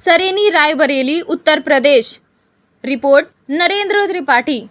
सरेनी Raebareli Uttar Pradesh. Report Narendra Tripathi.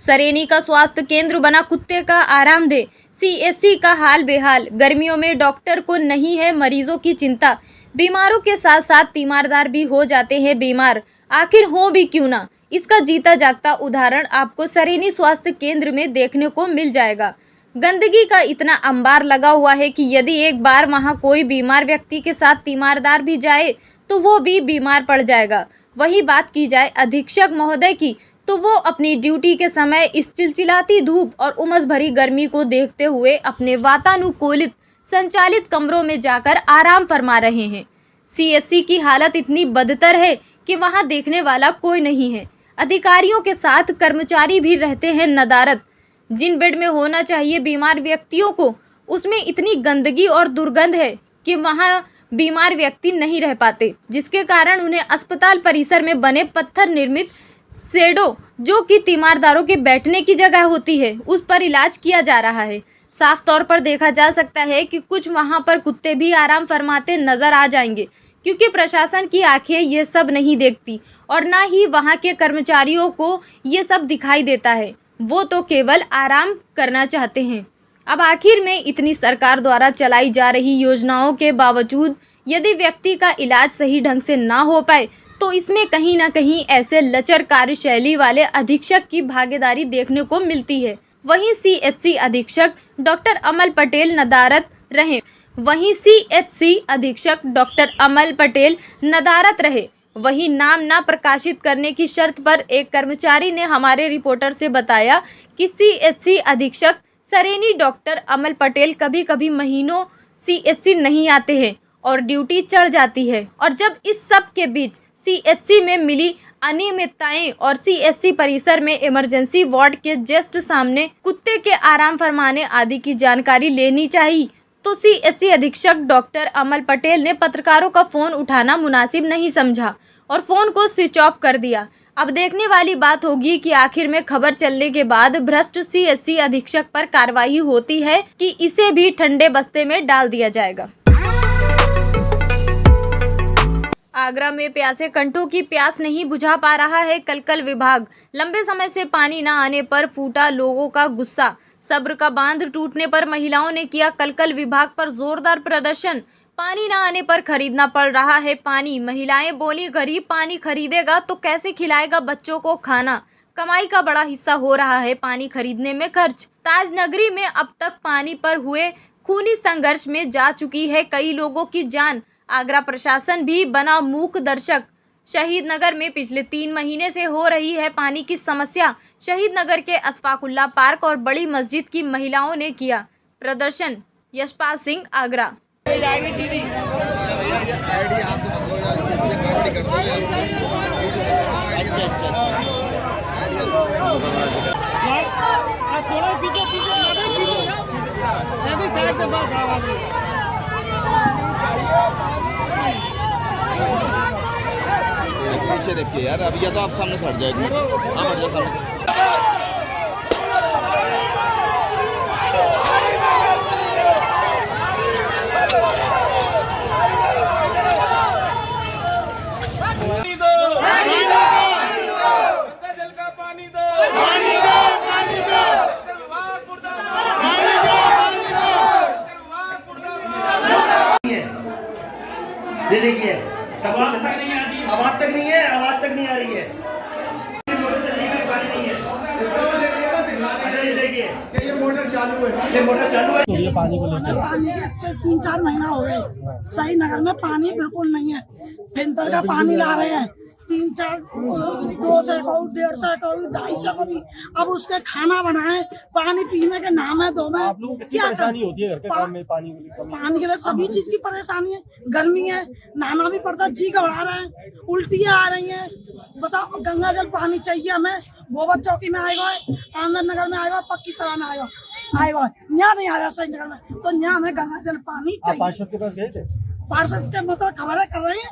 सरेनी का स्वास्थ्य केंद्र बना कुत्ते का आरामदेह, सीएससी का हाल बेहाल। गर्मियों में डॉक्टर को नहीं है मरीजों की चिंता, बीमारों के साथ साथ तीमारदार भी हो जाते हैं बीमार। आखिर हो भी क्यों ना, इसका जीता जागता उदाहरण आपको सरेनी स्वास्थ्य केंद्र में देखने को मिल जाएगा। गंदगी का इतना अंबार लगा हुआ है कि यदि एक बार वहां कोई बीमार व्यक्ति के साथ तीमारदार भी जाए तो वो भी बीमार पड़ जाएगा। वही बात की जाए अधीक्षक महोदय की, तो वो अपनी ड्यूटी के समय इस चिलचिलाती धूप और उमस भरी गर्मी को देखते हुए अपने वातानुकूलित संचालित कमरों में जाकर आराम फरमा रहे हैं। सीएससी की हालत इतनी बदतर है कि वहां देखने वाला कोई नहीं है। अधिकारियों के साथ कर्मचारी भी रहते हैं नदारद। जिन बेड में होना चाहिए बीमार व्यक्तियों को, उसमें इतनी गंदगी और दुर्गंध है कि वहां बीमार व्यक्ति नहीं रह पाते, जिसके कारण उन्हें अस्पताल परिसर में बने पत्थर निर्मित शेडों, जो कि तीमारदारों के बैठने की जगह होती है, उस पर इलाज किया जा रहा है। साफ तौर पर देखा जा सकता है कि कुछ वहां पर कुत्ते भी आराम फरमाते नजर आ जाएंगे, क्योंकि प्रशासन की आंखें ये सब नहीं देखती और ना ही वहां के कर्मचारियों को ये सब दिखाई देता है। वो तो केवल आराम करना चाहते हैं। अब आखिर में इतनी सरकार द्वारा चलाई जा रही योजनाओं के बावजूद यदि व्यक्ति का इलाज सही ढंग से ना हो पाए तो इसमें कहीं ना कहीं ऐसे लचर कार्यशैली वाले अधीक्षक की भागीदारी देखने को मिलती है। वहीं सीएचसी अधीक्षक डॉक्टर अमल पटेल नदारत रहे। वहीं नाम ना प्रकाशित करने की शर्त पर एक कर्मचारी ने हमारे रिपोर्टर से बताया कि सीएचसी अधीक्षक सरेनी डॉक्टर अमल पटेल कभी कभी महीनों सीएचसी नहीं आते हैं और ड्यूटी चढ़ जाती है। और जब इस सब के बीच सीएचसी में मिली अनियमितताएं और सीएचसी परिसर में इमरजेंसी वार्ड के जस्ट सामने कुत्ते के आराम फरमाने आदि की जानकारी लेनी चाहिए, तो सीएचसी अधीक्षक डॉक्टर अमल पटेल ने पत्रकारों का फोन उठाना मुनासिब नहीं समझा और फोन को स्विच ऑफ कर दिया। अब देखने वाली बात होगी कि आखिर में खबर चलने के बाद भ्रष्ट सीएचसी अधीक्षक पर कार्रवाई होती है कि इसे भी ठंडे बस्ते में डाल दिया जाएगा। आगरा में प्यासे कंठों की प्यास नहीं बुझा पा रहा है कलकल विभाग। लंबे समय से पानी न आने पर फूटा लोगों का गुस्सा। सब्र का बांध टूटने पर महिलाओं ने किया कलकल विभाग पर जोरदार प्रदर्शन। पानी न आने पर खरीदना पड़ रहा है पानी। महिलाएं बोली, गरीब पानी खरीदेगा तो कैसे खिलाएगा बच्चों को खाना। कमाई का बड़ा हिस्सा हो रहा है पानी खरीदने में खर्च। ताज नगरी में अब तक पानी पर हुए खूनी संघर्ष में जा चुकी है कई लोगों की जान। आगरा प्रशासन भी बना मूक दर्शक। शहीद नगर में पिछले 3 महीने से हो रही है पानी की समस्या। शहीद नगर के अशफाकुल्ला पार्क और बड़ी मस्जिद की महिलाओं ने किया प्रदर्शन। यशपाल सिंह, आगरा। पीछे देखिए यार, अभी या तो आप सामने से हट जाओ, एक मिनट आप हट जाओ सामने। ये देखिए सब आवाज तक नहीं है, आवाज तक नहीं आ रही है। मोटर चलने की पानी नहीं है। अच्छा ये देखिए कि ये मोटर चालू है, ये मोटर चालू है। तो ये पानी को लेकर पानी के 3-4 महीना हो गए। सही नगर में पानी बिल्कुल नहीं है। फिल्टर का पानी ला रहे हैं 3-4 200 का 150 का 250 का भी। अब उसके खाना बनाए, पानी पीने के नाम है दो में। आप लोगों को कितनी परेशानी होती है घर के काम में पानी के लिए? सभी चीज की परेशानी है। गर्मी है, नहाना भी पड़ता है, जी घबरा रहे हैं, उल्टियाँ आ रही हैं। बताओ, गंगा जल पानी चाहिए हमें। गोबर चौकी में आएगा, आनंद नगर में आएगा, पक्की सराय में आएगा, यहाँ नहीं आया सही नगर में, तो यहाँ हमें गंगा जल पानी चाहिए। पार्षद के पास गए थे? पार्षद के मतलब खबरें कर रहे हैं,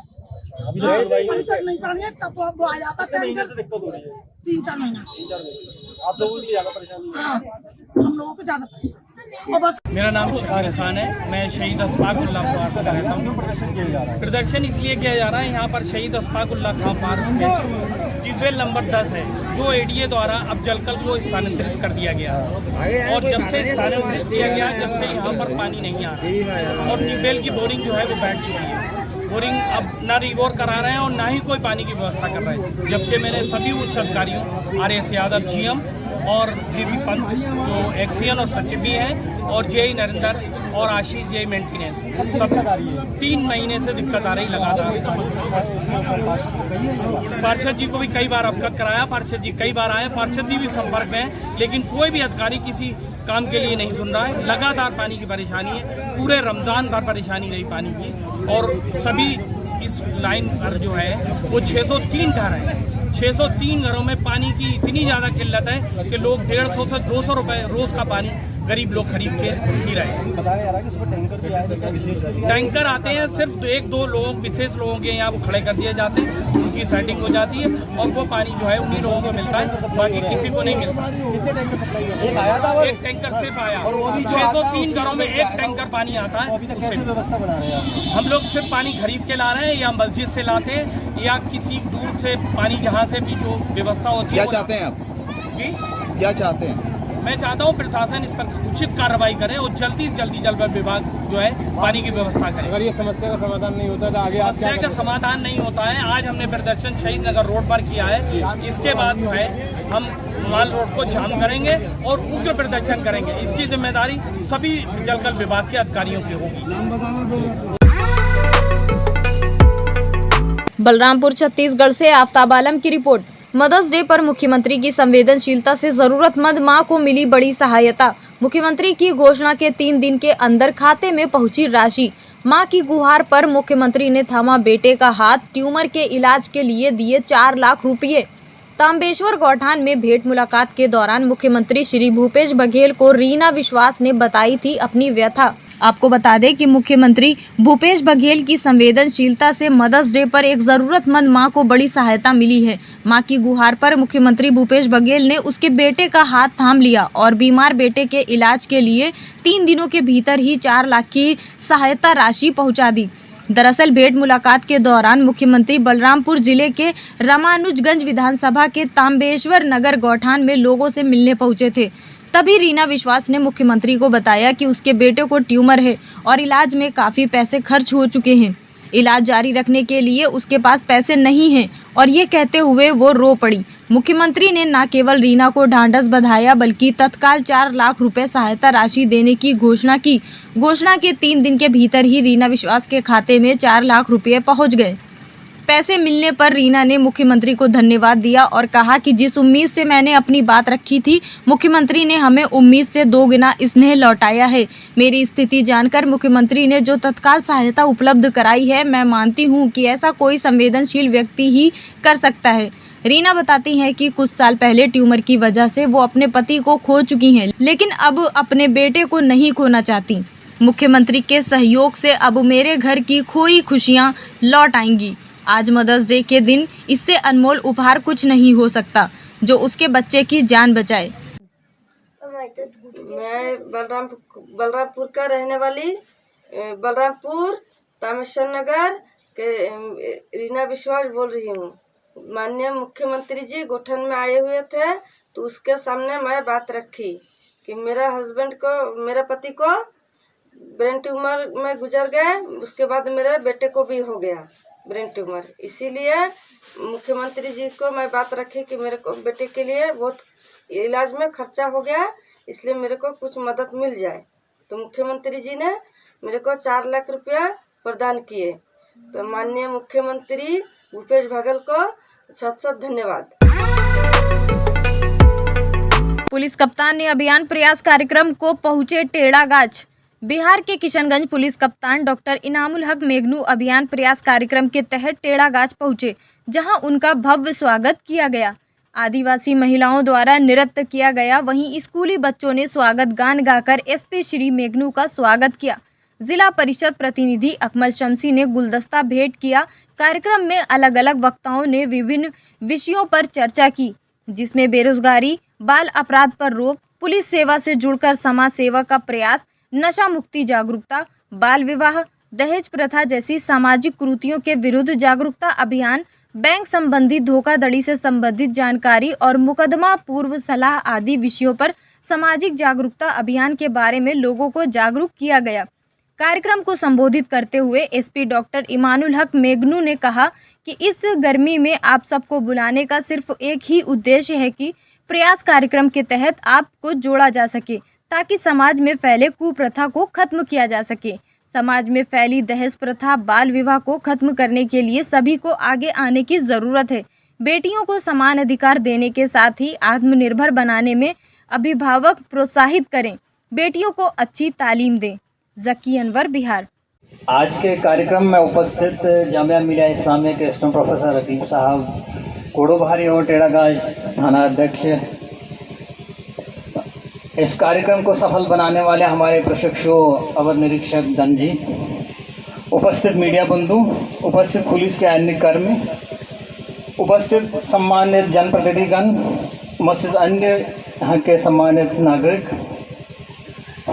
अभी तक नहीं पानी है। तब वो आ जाता है। दिक्कत हो रही है 3-4 महीना से। 3-4 महीने। आप लोगों को ज्यादा परेशानी है? हाँ, हम लोगों को ज्यादा परेशानी। और बस मेरा नाम शकीर खान है। मैं शहीद अशफाक उल्लाह पार्क में रहता हूँ। प्रदर्शन किया जा रहा है? प्रदर्शन इसलिए किया जा रहा है, यहाँ पर शहीद अशफाक उल्लाह खान पार्क में ट्यूबवेल नंबर 10 है, जो एडीए द्वारा अब जलकल को स्थानांतरित कर दिया गया है। और जब से स्थानांतरित किया गया, जब से यहाँ पर पानी नहीं आ रहा और ट्यूबवेल की बोरिंग जो है वो बैठ चुकी है। बोरिंग अब ना रिवोर करा रहे हैं और ना ही कोई पानी की व्यवस्था कर रहे हैं। जबकि मैंने सभी उच्च अधिकारियों आर.एस. यादव जीएम और जीवी पंत जो एक्सीएन और सचिव भी हैं और जेई नरेंद्र और आशीष जेई मेंटेनेंस सब 3 महीने से दिक्कत आ रही लगातार। पार्षद जी को भी कई बार अवगत कराया, पार्षद जी कई बार आए, पार्षद जी भी संपर्क में हैं, लेकिन कोई भी अधिकारी किसी काम के लिए नहीं सुन रहा है। लगातार पानी की परेशानी है, पूरे रमज़ान भर परेशानी रही पानी की। और सभी इस लाइन पर जो है वो 603 घर हैं। 603 घरों में पानी की इतनी ज़्यादा किल्लत है कि लोग 150 से 200 रुपए रोज़ का पानी गरीब लोग खरीद के पी रहे हैं। बताया जा रहा है कि इसमें टैंकर भी आए थे, विशेष टैंकर आते हैं, सिर्फ 1-2 लोग विशेष लोगों के यहाँ वो खड़े कर दिए जाते हैं, उनकी सेटिंग हो जाती है और वो पानी जो है उन्हीं लोगों को मिलता है, बाकी किसी को नहीं मिलता। कितने टैंकर सप्लाई करते हैं? एक आया था और एक टैंकर सिर्फ आया और 603 घरों में एक टैंकर पानी आता है। अभी तक कैसी व्यवस्था बना रहे हैं? हम लोग सिर्फ पानी खरीद के ला रहे हैं या मस्जिद से लाते हैं या किसी दूर से पानी जहाँ से भी जो व्यवस्था होती है। क्या चाहते हैं आप? जी क्या चाहते हैं? मैं चाहता हूँ प्रशासन इस पर उचित कार्रवाई करे और जल्दी से जल्दी जल विभाग जो है पानी की व्यवस्था करे। अगर ये समस्या का समाधान नहीं होता तो आगे आप क्या समस्या का समाधान नहीं होता है। आज हमने प्रदर्शन शहीद नगर रोड पर किया है, इसके बाद जो है हम माल रोड को जाम करेंगे और उग्र प्रदर्शन करेंगे। इसकी जिम्मेदारी सभी जलकल विभाग के अधिकारियों की होगी। बलरामपुर छत्तीसगढ़ से आफताब आलम की रिपोर्ट। मदर्स डे पर मुख्यमंत्री की संवेदनशीलता से जरूरतमंद मां को मिली बड़ी सहायता। मुख्यमंत्री की घोषणा के 3 दिन के अंदर खाते में पहुंची राशि। मां की गुहार पर मुख्यमंत्री ने थामा बेटे का हाथ। ट्यूमर के इलाज के लिए दिए 4 लाख रुपये। तांबेश्वर गौठान में भेंट मुलाकात के दौरान मुख्यमंत्री श्री भूपेश बघेल को रीना विश्वास ने बताई थी अपनी व्यथा। आपको बता दें कि मुख्यमंत्री भूपेश बघेल की संवेदनशीलता से मदर्स डे पर एक जरूरतमंद मां को बड़ी सहायता मिली है। मां की गुहार पर मुख्यमंत्री भूपेश बघेल ने उसके बेटे का हाथ थाम लिया और बीमार बेटे के इलाज के लिए 3 दिनों के भीतर ही 4 लाख की सहायता राशि पहुंचा दी। दरअसल भेंट मुलाकात के दौरान मुख्यमंत्री बलरामपुर जिले के रामानुजगंज विधानसभा के तांबेश्वर नगर गौठान में लोगों से मिलने पहुंचे थे। तभी रीना विश्वास ने मुख्यमंत्री को बताया कि उसके बेटे को ट्यूमर है और इलाज में काफ़ी पैसे खर्च हो चुके हैं। इलाज जारी रखने के लिए उसके पास पैसे नहीं हैं और ये कहते हुए वो रो पड़ी। मुख्यमंत्री ने न केवल रीना को ढांढस बंधाया बल्कि तत्काल 4 लाख रुपए सहायता राशि देने की घोषणा की। घोषणा के 3 दिन के भीतर ही रीना विश्वास के खाते में 4 लाख रुपए पहुंच गए। पैसे मिलने पर रीना ने मुख्यमंत्री को धन्यवाद दिया और कहा कि जिस उम्मीद से मैंने अपनी बात रखी थी, मुख्यमंत्री ने हमें उम्मीद से 2 गुना स्नेह लौटाया है। मेरी स्थिति जानकर मुख्यमंत्री ने जो तत्काल सहायता उपलब्ध कराई है, मैं मानती हूं कि ऐसा कोई संवेदनशील व्यक्ति ही कर सकता है। रीना बताती हैं कि कुछ साल पहले ट्यूमर की वजह से वो अपने पति को खो चुकी हैं, लेकिन अब अपने बेटे को नहीं खोना चाहती। मुख्यमंत्री के सहयोग से अब मेरे घर की खोई खुशियां लौट आएंगी। आज मदर्स डे के दिन इससे अनमोल उपहार कुछ नहीं हो सकता जो उसके बच्चे की जान बचाए। मैं बलरामपुर का रहने वाली बलरामपुर तामेश्वर नगर के रीना विश्वास बोल रही हूँ। माननीय मुख्यमंत्री जी गठन में आए हुए थे तो उसके सामने मैं बात रखी कि मेरे पति को ब्रेन ट्यूमर में गुजर गए, उसके बाद मेरे बेटे को भी हो गया ब्रेन ट्यूमर। इसीलिए मुख्यमंत्री जी को मैं बात रखी कि मेरे को बेटे के लिए बहुत इलाज में खर्चा हो गया, इसलिए मेरे को कुछ मदद मिल जाए। तो मुख्यमंत्री जी ने मेरे को 4 लाख रुपया प्रदान किए। तो माननीय मुख्यमंत्री भूपेश बघेल को सत धन्यवाद। पुलिस कप्तान ने अभियान प्रयास कार्यक्रम को पहुंचे टेढ़ागाछ। बिहार के किशनगंज पुलिस कप्तान डॉक्टर इनामुल हक मेघनू अभियान प्रयास कार्यक्रम के तहत टेढ़ागाछ पहुंचे, जहां उनका भव्य स्वागत किया गया। आदिवासी महिलाओं द्वारा नृत्य किया गया। वहीं स्कूली बच्चों ने स्वागत गान गाकर एसपी श्री मेघनू का स्वागत किया। जिला परिषद प्रतिनिधि अकमल शमसी ने गुलदस्ता भेंट किया। कार्यक्रम में अलग अलग वक्ताओं ने विभिन्न विषयों पर चर्चा की, जिसमें बेरोजगारी, बाल अपराध पर रोक, पुलिस सेवा से जुड़कर समाज सेवा का प्रयास, नशा मुक्ति जागरूकता, बाल विवाह, दहेज प्रथा जैसी सामाजिक कुरीतियों के विरुद्ध जागरूकता अभियान, बैंक संबंधी धोखाधड़ी से संबंधित जानकारी और मुकदमा पूर्व सलाह आदि विषयों पर सामाजिक जागरूकता अभियान के बारे में लोगों को जागरूक किया गया। कार्यक्रम को संबोधित करते हुए एसपी डॉक्टर इमानुल हक मेगनू ने कहा कि इस गर्मी में आप सबको बुलाने का सिर्फ एक ही उद्देश्य है कि प्रयास कार्यक्रम के तहत आपको जोड़ा जा सके ताकि समाज में फैले कुप्रथा को खत्म किया जा सके। समाज में फैली दहेज प्रथा, बाल विवाह को खत्म करने के लिए सभी को आगे आने की ज़रूरत है। बेटियों को समान अधिकार देने के साथ ही आत्मनिर्भर बनाने में अभिभावक प्रोत्साहित करें। बेटियों को अच्छी तालीम दें। जकी अनवर, बिहार। आज के कार्यक्रम में उपस्थित जामिया मिलिया इस्लामिया के असिस्टेंट प्रोफेसर रकीब साहब, कोडोभारी और टेढ़ागाज थाना अध्यक्ष, इस कार्यक्रम को सफल बनाने वाले हमारे प्रशिक्षु अवर निरीक्षक दंजी, उपस्थित मीडिया बंधु, उपस्थित पुलिस के अन्य कर्मी, उपस्थित सम्मानित जनप्रतिनिधिगण, उपस्थित अन्य यहाँ के सम्मानित नागरिक,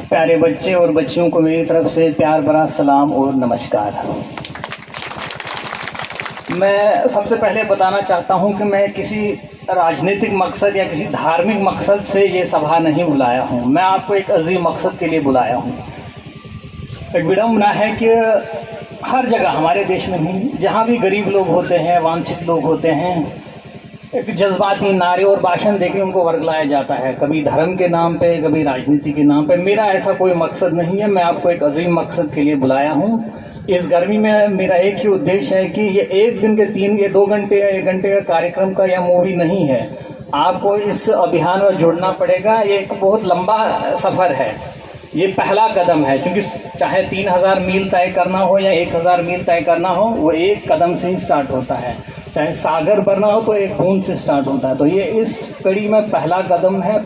प्यारे बच्चे और बच्चियों को मेरी तरफ से प्यार भरा सलाम और नमस्कार। मैं सबसे पहले बताना चाहता हूं कि मैं किसी राजनीतिक मकसद या किसी धार्मिक मकसद से ये सभा नहीं बुलाया हूं। मैं आपको एक अजीम मकसद के लिए बुलाया हूं। एक विडम्बना है कि हर जगह हमारे देश में ही जहां भी गरीब लोग होते हैं, वांछित लोग होते हैं, एक जज्बाती नारे और भाषण देकर उनको वर्गलाया जाता है, कभी धर्म के नाम पे, कभी राजनीति के नाम पे। मेरा ऐसा कोई मकसद नहीं है। मैं आपको एक अजीम मकसद के लिए बुलाया हूँ। इस गर्मी में मेरा एक ही उद्देश्य है कि ये एक दिन के 3 या 2 घंटे या 1 घंटे का कार्यक्रम का या मूवी नहीं है। आपको इस अभियान में जुड़ना पड़ेगा। ये एक बहुत लंबा सफ़र है। ये पहला कदम है, क्योंकि चाहे 3000 मील तय करना हो या 1000 मील तय करना हो, वो एक कदम से ही स्टार्ट होता है। चाहे सागर भरना हो तो एक बूंद से स्टार्ट होता है। तो ये इस कड़ी में पहला कदम है,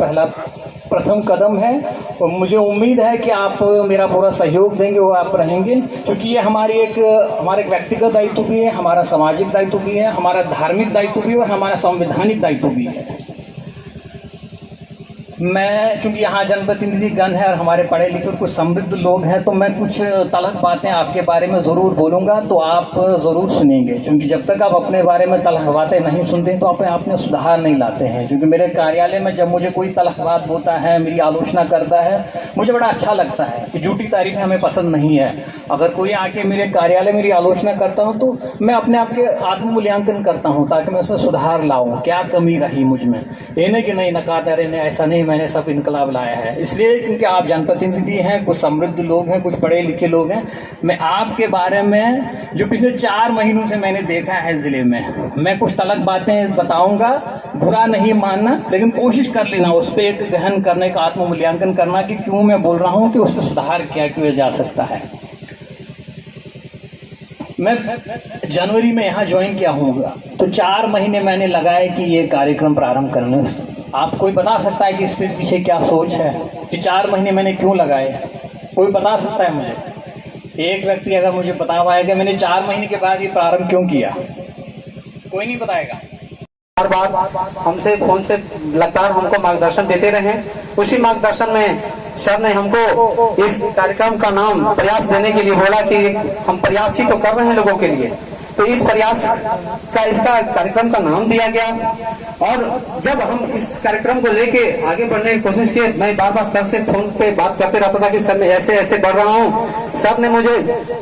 प्रथम कदम है। और मुझे उम्मीद है कि आप मेरा पूरा सहयोग देंगे, वो आप रहेंगे, क्योंकि ये हमारा एक व्यक्तिगत दायित्व भी है, हमारा सामाजिक दायित्व भी है, हमारा धार्मिक दायित्व भी है और हमारा संवैधानिक दायित्व भी है। मैं चूँकि यहाँ जनप्रतिनिधिगण है और हमारे पढ़े लिखे कुछ समृद्ध लोग हैं, तो मैं कुछ तलख बातें आपके बारे में ज़रूर बोलूँगा, तो आप ज़रूर सुनेंगे। क्योंकि जब तक आप अपने बारे में तलख बातें नहीं सुनते तो आप में सुधार नहीं लाते हैं। क्योंकि मेरे कार्यालय में जब मुझे कोई तलख बात बोलता है, मेरी आलोचना करता है, मुझे बड़ा अच्छा लगता है कि झूठी तारीफें हमें पसंद नहीं है। अगर कोई आके मेरे कार्यालय मेरी आलोचना करता हूँ तो मैं अपने आप के आत्ममूल्यांकन करता हूँ, ताकि मैं उसमें सुधार लाऊँ, क्या कमी रही मुझ में। ये नहीं कि नहीं नकारा रहे, ऐसा नहीं, मैंने सब इनकलाब लाया है। इसलिए क्योंकि आप जनप्रतिनिधि हैं, कुछ समृद्ध लोग हैं, कुछ पढ़े लिखे लोग हैं, मैं आपके बारे में जो पिछले 4 महीनों से मैंने देखा है ज़िले में, मैं कुछ तलख बातें बताऊंगा। बुरा नहीं मानना, लेकिन कोशिश कर लेना उस पर एक गहन करने का, आत्ममूल्यांकन करना कि क्यों मैं बोल रहा हूँ, कि उस पर सुधार क्या किया जा सकता है। मैं जनवरी में यहाँ ज्वाइन किया हूँ, तो 4 महीने मैंने लगाए कि ये कार्यक्रम प्रारंभ करने। आप कोई बता सकता है कि इस पीछे क्या सोच है कि 4 महीने मैंने क्यों लगाए? कोई बता सकता है मुझे? एक व्यक्ति अगर मुझे बता पाएगा मैंने 4 महीने के बाद ये प्रारंभ क्यों किया? कोई नहीं बताएगा। हर बार हमसे फोन से लगातार हमको मार्गदर्शन देते रहे। उसी मार्गदर्शन में सर ने हमको इस कार्यक्रम का नाम प्रयास देने के लिए बोला कि हम प्रयास ही तो कर रहे हैं लोगों के लिए, तो इस प्रयास का इसका कार्यक्रम का नाम दिया गया। और जब हम इस कार्यक्रम को लेके आगे बढ़ने की कोशिश की, मैं बार बार सर से फोन पे बात करते रहता था कि सर मैं ऐसे ऐसे बढ़ रहा हूँ। सर ने मुझे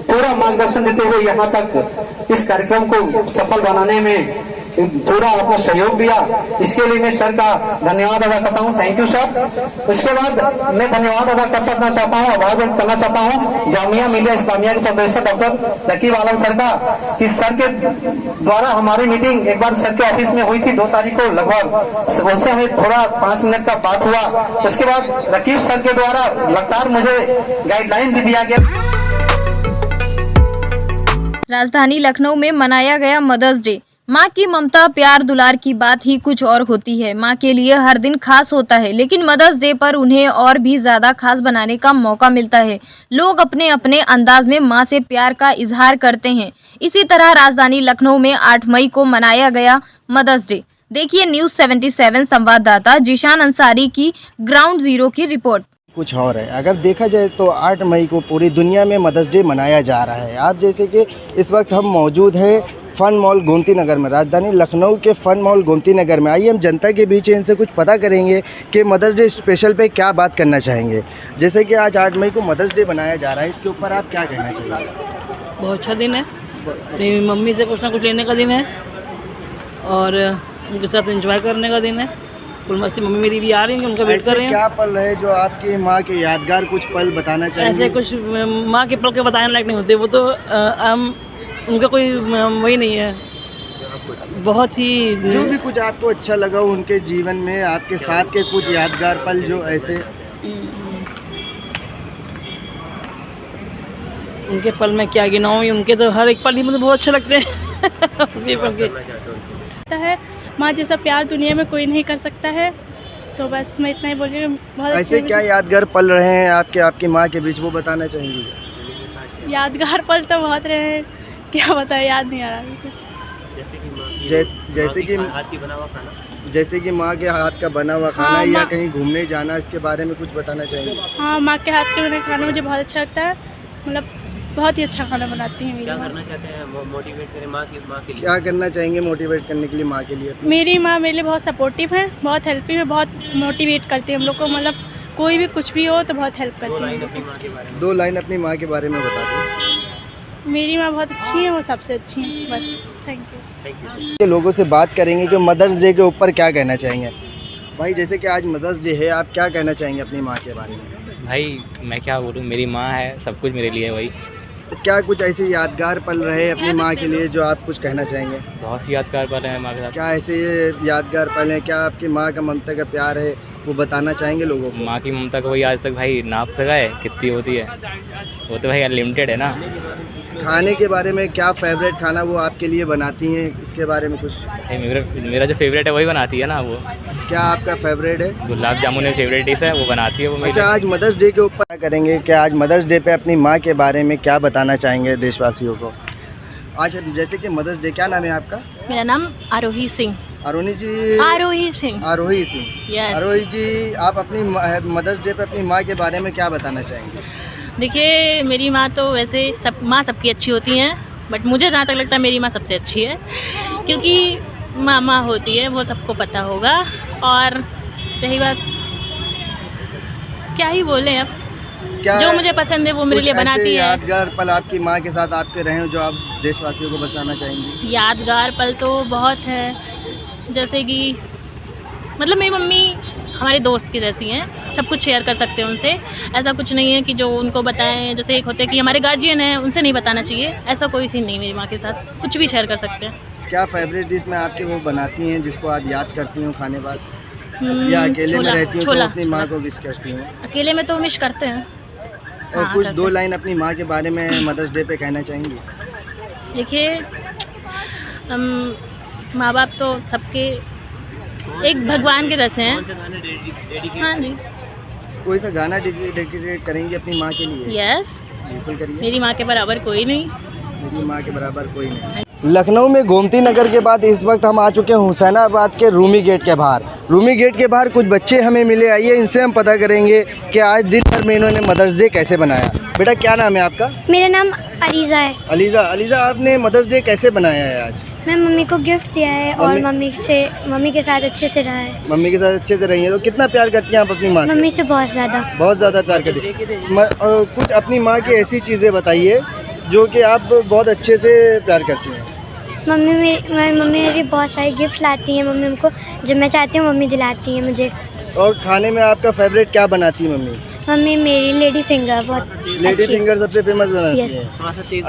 पूरा मार्गदर्शन देते हुए यहाँ तक इस कार्यक्रम को सफल बनाने में पूरा अपना सहयोग दिया। इसके लिए मैं सर का धन्यवाद अदा करता हूँ। Thank you sir. उसके बाद मैं धन्यवाद अदा करना चाहता हूँ, आभार व्यक्त करना चाहता हूँ जामिया मिलिया इस्लामिया के प्रोफेसर डॉक्टर रकीब आलम सर का, कि सर के द्वारा हमारी मीटिंग एक बार सर के ऑफिस में हुई थी 2 तारीख को लगभग। उनसे हमें थोड़ा 5 मिनट का बात हुआ। उसके बाद रकीब सर के द्वारा लगातार मुझे गाइडलाइन भी दिया गया। राजधानी लखनऊ में मनाया गया मदर्स डे। माँ की ममता, प्यार, दुलार की बात ही कुछ और होती है। माँ के लिए हर दिन खास होता है, लेकिन मदर्स डे पर उन्हें और भी ज़्यादा खास बनाने का मौका मिलता है। लोग अपने अपने अंदाज में माँ से प्यार का इजहार करते हैं। इसी तरह राजधानी लखनऊ में 8 मई को मनाया गया मदर्स डे। देखिए न्यूज़ 77 संवाददाता जिशान अंसारी की ग्राउंड जीरो की रिपोर्ट। कुछ और है, अगर देखा जाए तो 8 मई को पूरी दुनिया में मदर्स डे मनाया जा रहा है। आप जैसे कि इस वक्त हम मौजूद हैं फन मॉल गोमती नगर में, राजधानी लखनऊ के फन मॉल गोमती नगर में। आइए हम जनता के बीच इनसे कुछ पता करेंगे कि मदर्स डे स्पेशल पे क्या बात करना चाहेंगे। जैसे कि आज 8 मई को मदर्स डे मनाया जा रहा है, इसके ऊपर आप क्या कहना चाहिए? बहुत अच्छा दिन है, मेरी मम्मी से कुछ ना कुछ लेने का दिन है और उनके साथ एंजॉय करने का दिन है। फुल मस्ती, मम्मी मेरी भी आ रही है, उनका वेट कर रहे हैं। क्या पल है जो आपकी माँ के यादगार कुछ पल बताना चाहिए? ऐसे कुछ माँ के पल के बताने लायक नहीं होते, वो तो उनका कोई वही नहीं है। बहुत ही जो भी कुछ आपको अच्छा लगा उनके जीवन में, आपके साथ के कुछ यादगार पल जो ऐसे उनके पल में क्या गिनाऊँ, उनके तो हर एक पल ही मुझे बहुत अच्छे लगते हैं। उसके पल के है माँ जैसा प्यार दुनिया में कोई नहीं कर सकता है, तो बस मैं इतना ही बोल रही हूँ। बहुत ऐसे क्या यादगार पल रहे हैं आपकी माँ के बीच, वो बताना चाहेंगे? यादगार पल तो बहुत रहे हैं, क्या बताएं, याद नहीं आ रहा कुछ। जैसे कि माँ के हाथ का बना हुआ खाना, हाँ, या कहीं घूमने जाना, इसके बारे में कुछ बताना चाहेंगे? हाँ, माँ के हाथ का बना खाना मुझे बहुत अच्छा लगता है, मतलब बहुत ही अच्छा खाना बनाती हैं। क्या करना चाहते हैं मोटिवेट करें माँ के लिए? क्या करना चाहेंगे मोटिवेट करने के लिए माँ के लिए? मेरी माँ मेरे लिए बहुत सपोर्टिव है, बहुत हेल्पिंग है, बहुत मोटिवेट करती है हम लोग को, मतलब कोई भी कुछ भी हो तो बहुत हेल्प करती है। 2 लाइन अपनी माँ के बारे में बता दो। मेरी माँ बहुत अच्छी है, वो सबसे अच्छी है, बस। Thank you. लोगों से बात करेंगे कि मदर्स डे के ऊपर क्या कहना चाहेंगे। भाई जैसे कि आज मदर्स डे है, आप क्या कहना चाहेंगे अपनी माँ के बारे में? भाई मैं क्या बोलूँ, मेरी माँ है, सब कुछ मेरे लिए है भाई। तो क्या कुछ ऐसे यादगार पल रहे अपनी माँ के लिए जो आप कुछ कहना चाहेंगे? बहुत सी यादगार पल हैं माँ के साथ। क्या ऐसे यादगार पल हैं, क्या आपकी माँ का ममता का प्यार है, वो बताना चाहेंगे लोगों को? माँ की ममता को भाई आज तक भाई नाप सका है कितनी होती है, वो तो भाई अनलिमिटेड है ना। खाने के बारे में क्या फेवरेट खाना वो आपके लिए बनाती हैं, इसके बारे में कुछ? भाई मेरा जो फेवरेट है वही बनाती है ना वो। क्या आपका फेवरेट है? गुलाब जामुन में फेवरेट डिश है, वो बनाती है वो। अच्छा, आज मदर्स डे के ऊपर क्या करेंगे, क्या आज मदर्स डे पे अपनी माँ के बारे में क्या बताना चाहेंगे देशवासियों को? आज जैसे कि मदर्स डे, क्या नाम है आपका? मेरा नाम आरोही सिंह। आरोही जी? आरोही सिंह। आरोही सिंह। यस। आरोही जी, आप अपनी मदर्स डे पे अपनी माँ के बारे में क्या बताना चाहेंगे? देखिए, मेरी माँ तो वैसे माँ सबकी अच्छी होती हैं, बट मुझे जहाँ तक लगता है मेरी माँ सबसे अच्छी है, क्योंकि माँ होती है, वो सबको पता होगा। और रही बात, क्या ही बोलें अब, जो मुझे पसंद है वो मेरे लिए बनाती है। यादगार पल आपकी माँ के साथ आपके रहे जो आप देशवासियों को बताना चाहेंगे? यादगार पल तो बहुत है, जैसे कि मतलब मेरी मम्मी हमारे दोस्त की जैसी हैं, सब कुछ शेयर कर सकते हैं उनसे। ऐसा कुछ नहीं है कि जो उनको बताएं, जैसे एक होते हैं कि हमारे गार्जियन हैं, उनसे नहीं बताना चाहिए, ऐसा कोई सीन नहीं। मेरी माँ के साथ कुछ भी शेयर कर सकते हैं। क्या फेवरेट डिश में आपके वो बनाती हैं जिसको आप याद करती हूँ खाने बाद, या अकेले में रहती हूँ तो अपनी माँ को विश करती हूँ? अकेले में तो विश करते हैं। और कुछ 2 लाइन अपनी माँ के बारे में मदर्स डे पे कहना चाहेंगी? देखिए, माँ बाप तो सबके एक भगवान के जैसे हैं। हाँ जी। कोई सा गाना डेडिकेट करेंगे अपनी माँ के लिए? यस, बिल्कुल करिए। मेरी माँ के बराबर कोई नहीं। मेरी माँ के बराबर कोई नहीं। लखनऊ में गोमती नगर के बाद इस वक्त हम आ चुके हैं हुसैनाबाद के रूमी गेट के बाहर। रूमी गेट के बाहर कुछ बच्चे हमें मिले, आइए इनसे हम पता करेंगे कि आज दिन भर में इन्होंने मदर्स डे कैसे बनाया। बेटा, क्या नाम है आपका? मेरा नाम अलीज़ा है। अलीज़ा, आपने मदर्स डे कैसे बनाया है आज? मैं मम्मी को गिफ्ट दिया है और मम्मी के साथ अच्छे से रहा है। मम्मी के साथ अच्छे से रही है। तो कितना प्यार करती हैं आप अपनी माँ से? मम्मी से बहुत ज़्यादा प्यार करती हैं। कुछ अपनी माँ की ऐसी चीज़ें बताइए जो कि आप बहुत अच्छे से प्यार करती हैं। मम्मी मेरी बहुत सारे गिफ्ट लाती हैं। मम्मी हमको जब मैं चाहती हूँ मम्मी दिलाती हैं मुझे। और खाने में आपका फेवरेट क्या बनाती है मम्मी? मम्मी मेरी लेडी फिंगर बहुत लेडी फिंगर सबसे फेमस बनाती है।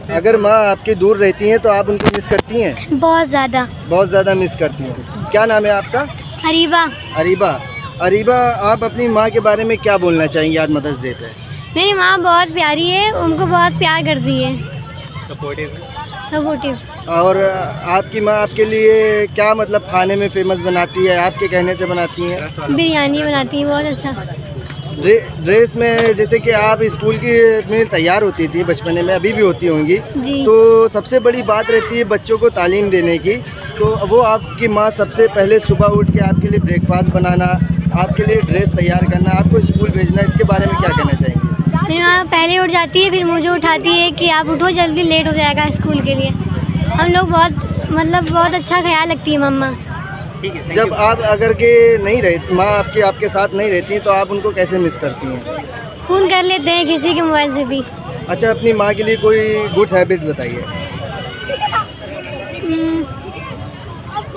अगर माँ आपकी दूर रहती हैं तो आप उनको मिस करती हैं? बहुत ज़्यादा मिस करती हैं। क्या नाम है आपका? अरीबा, आप अपनी माँ के बारे में क्या बोलना चाहेंगी आज मदर्स डे पे? मेरी माँ बहुत प्यारी है, उनको बहुत प्यार करती है, सपोर्टिव। और आपकी माँ आपके लिए क्या मतलब खाने में फेमस बनाती है, आपके कहने से बनाती हैं? बिरयानी बनाती है बहुत अच्छा। ड्रेस में जैसे कि आप स्कूल की में तैयार होती थी बचपने में, अभी भी होती होंगी, तो सबसे बड़ी बात रहती है बच्चों को तालीम देने की। तो वो आपकी माँ सबसे पहले सुबह उठ के आपके लिए ब्रेकफास्ट बनाना, आपके लिए ड्रेस तैयार करना, आपको स्कूल भेजना, इसके बारे में क्या कहना चाहेंगे? मेरी माँ पहले उठ जाती है, फिर मुझे उठाती है कि आप उठो जल्दी, लेट हो जाएगा स्कूल के लिए। हम लोग बहुत अच्छा ख्याल रखती है मम्मा। जब आप अगर के नहीं रहे, माँ आपके साथ नहीं रहती, तो आप उनको कैसे मिस करती हैं? फ़ोन कर लेते हैं किसी के मोबाइल से भी। अच्छा, अपनी माँ के लिए कोई गुड हैबिट बताइए।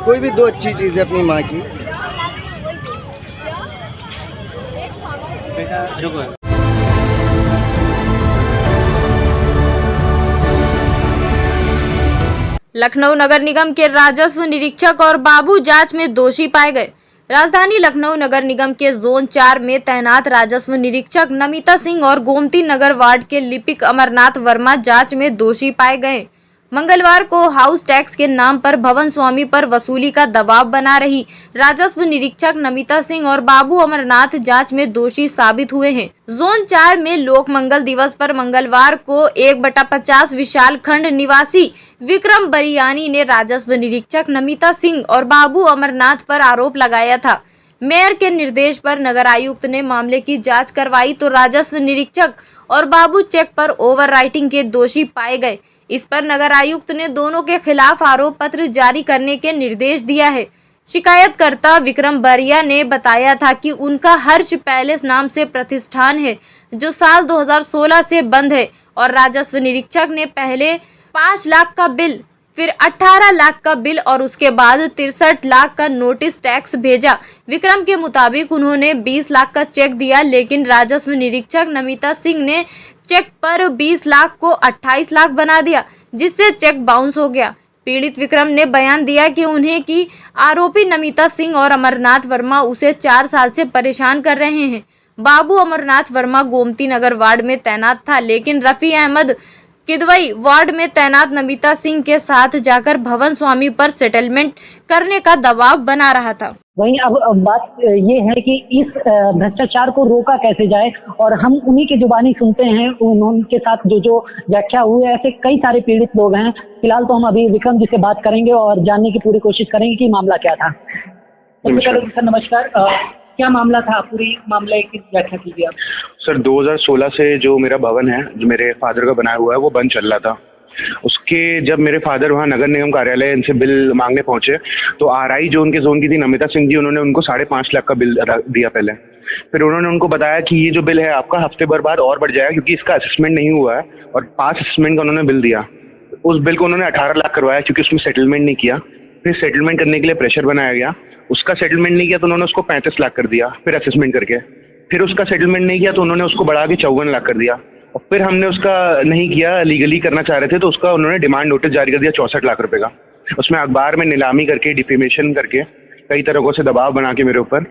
कोई भी 2 अच्छी चीज़ें अपनी माँ की। लखनऊ नगर निगम के राजस्व निरीक्षक और बाबू जांच में दोषी पाए गए। राजधानी लखनऊ नगर निगम के जोन 4 में तैनात राजस्व निरीक्षक नमिता सिंह और गोमती नगर वार्ड के लिपिक अमरनाथ वर्मा जांच में दोषी पाए गए। मंगलवार को हाउस टैक्स के नाम पर भवन स्वामी पर वसूली का दबाव बना रही राजस्व निरीक्षक नमिता सिंह और बाबू अमरनाथ जांच में दोषी साबित हुए हैं। जोन 4 में लोक मंगल दिवस पर मंगलवार को 1/50 विशाल खंड निवासी विक्रम बरियानी ने राजस्व निरीक्षक नमिता सिंह और बाबू अमरनाथ पर आरोप लगाया था। मेयर के निर्देश पर नगर आयुक्त ने मामले की जांच करवाई तो राजस्व निरीक्षक और बाबू चेक पर ओवर राइटिंग के दोषी पाए गए। इस पर नगर आयुक्त ने दोनों के खिलाफ आरोप पत्र जारी करने के निर्देश दिया है। शिकायतकर्ता विक्रम बरिया ने बताया था कि उनका हर्ष पैलेस नाम से प्रतिष्ठान है जो साल 2016 से बंद है और राजस्व निरीक्षक ने पहले 5 लाख का बिल, फिर 18 लाख का बिल और उसके बाद 63 लाख का नोटिस टैक्स भेजा। विक्रम के मुताबिक उन्होंने 20 लाख का चेक दिया, लेकिन राजस्व निरीक्षक नमिता सिंह ने चेक पर 20 लाख को 28 लाख बना दिया, जिससे चेक बाउंस हो गया। पीड़ित विक्रम ने बयान दिया कि उन्हें की आरोपी नमिता सिंह और अमरनाथ वर्मा उसे 4 साल से परेशान कर रहे हैं। बाबू अमरनाथ वर्मा गोमती नगर वार्ड में तैनात था, लेकिन रफी अहमद किदवई वार्ड में तैनात नमिता सिंह के साथ जाकर भवन स्वामी पर सेटलमेंट करने का दबाव बना रहा था। वहीं अब बात ये है कि इस भ्रष्टाचार को रोका कैसे जाए, और हम उन्हीं की जुबानी सुनते हैं, उनके साथ जो व्याख्या हुई है। ऐसे कई सारे पीड़ित लोग हैं। फिलहाल तो हम अभी विक्रम जी से बात करेंगे और जानने की पूरी कोशिश करेंगे कि मामला क्या था। सबसे पहले सर नमस्कार, क्या मामला था? पूरी मामले की व्याख्या कीजिए आप। सर 2016 से जो मेरा भवन है, जो मेरे फादर का बनाया हुआ है, वो बंद चल रहा था। उसके जब मेरे फादर वहाँ नगर निगम कार्यालय इनसे बिल मांगने पहुंचे तो आरआई जो उनके जोन की थी नमिता सिंह जी, उन्होंने उनको 5.5 लाख का बिल दिया पहले। फिर उन्होंने उनको बताया कि ये जो बिल है आपका हफ्ते भर बाद और बढ़ जाएगा क्योंकि इसका असेसमेंट नहीं हुआ है, और 5 असेसमेंट का उन्होंने बिल दिया। उस बिल को उन्होंने 18 लाख करवाया क्योंकि उसमें सेटलमेंट नहीं किया। फिर सेटलमेंट करने के लिए प्रेशर बनाया गया, उसका सेटलमेंट नहीं किया तो उन्होंने उसको 35 लाख कर दिया फिर असेसमेंट करके। फिर उसका सेटलमेंट नहीं किया तो उन्होंने उसको बढ़ा के 54 लाख कर दिया। और फिर हमने उसका नहीं किया, लीगली करना चाह रहे थे तो उसका उन्होंने डिमांड नोटिस जारी कर दिया 64 लाख रुपए का। उसमें अखबार में नीलामी करके, डिफेमेशन करके, कई तरीकों से दबाव बना के मेरे ऊपर।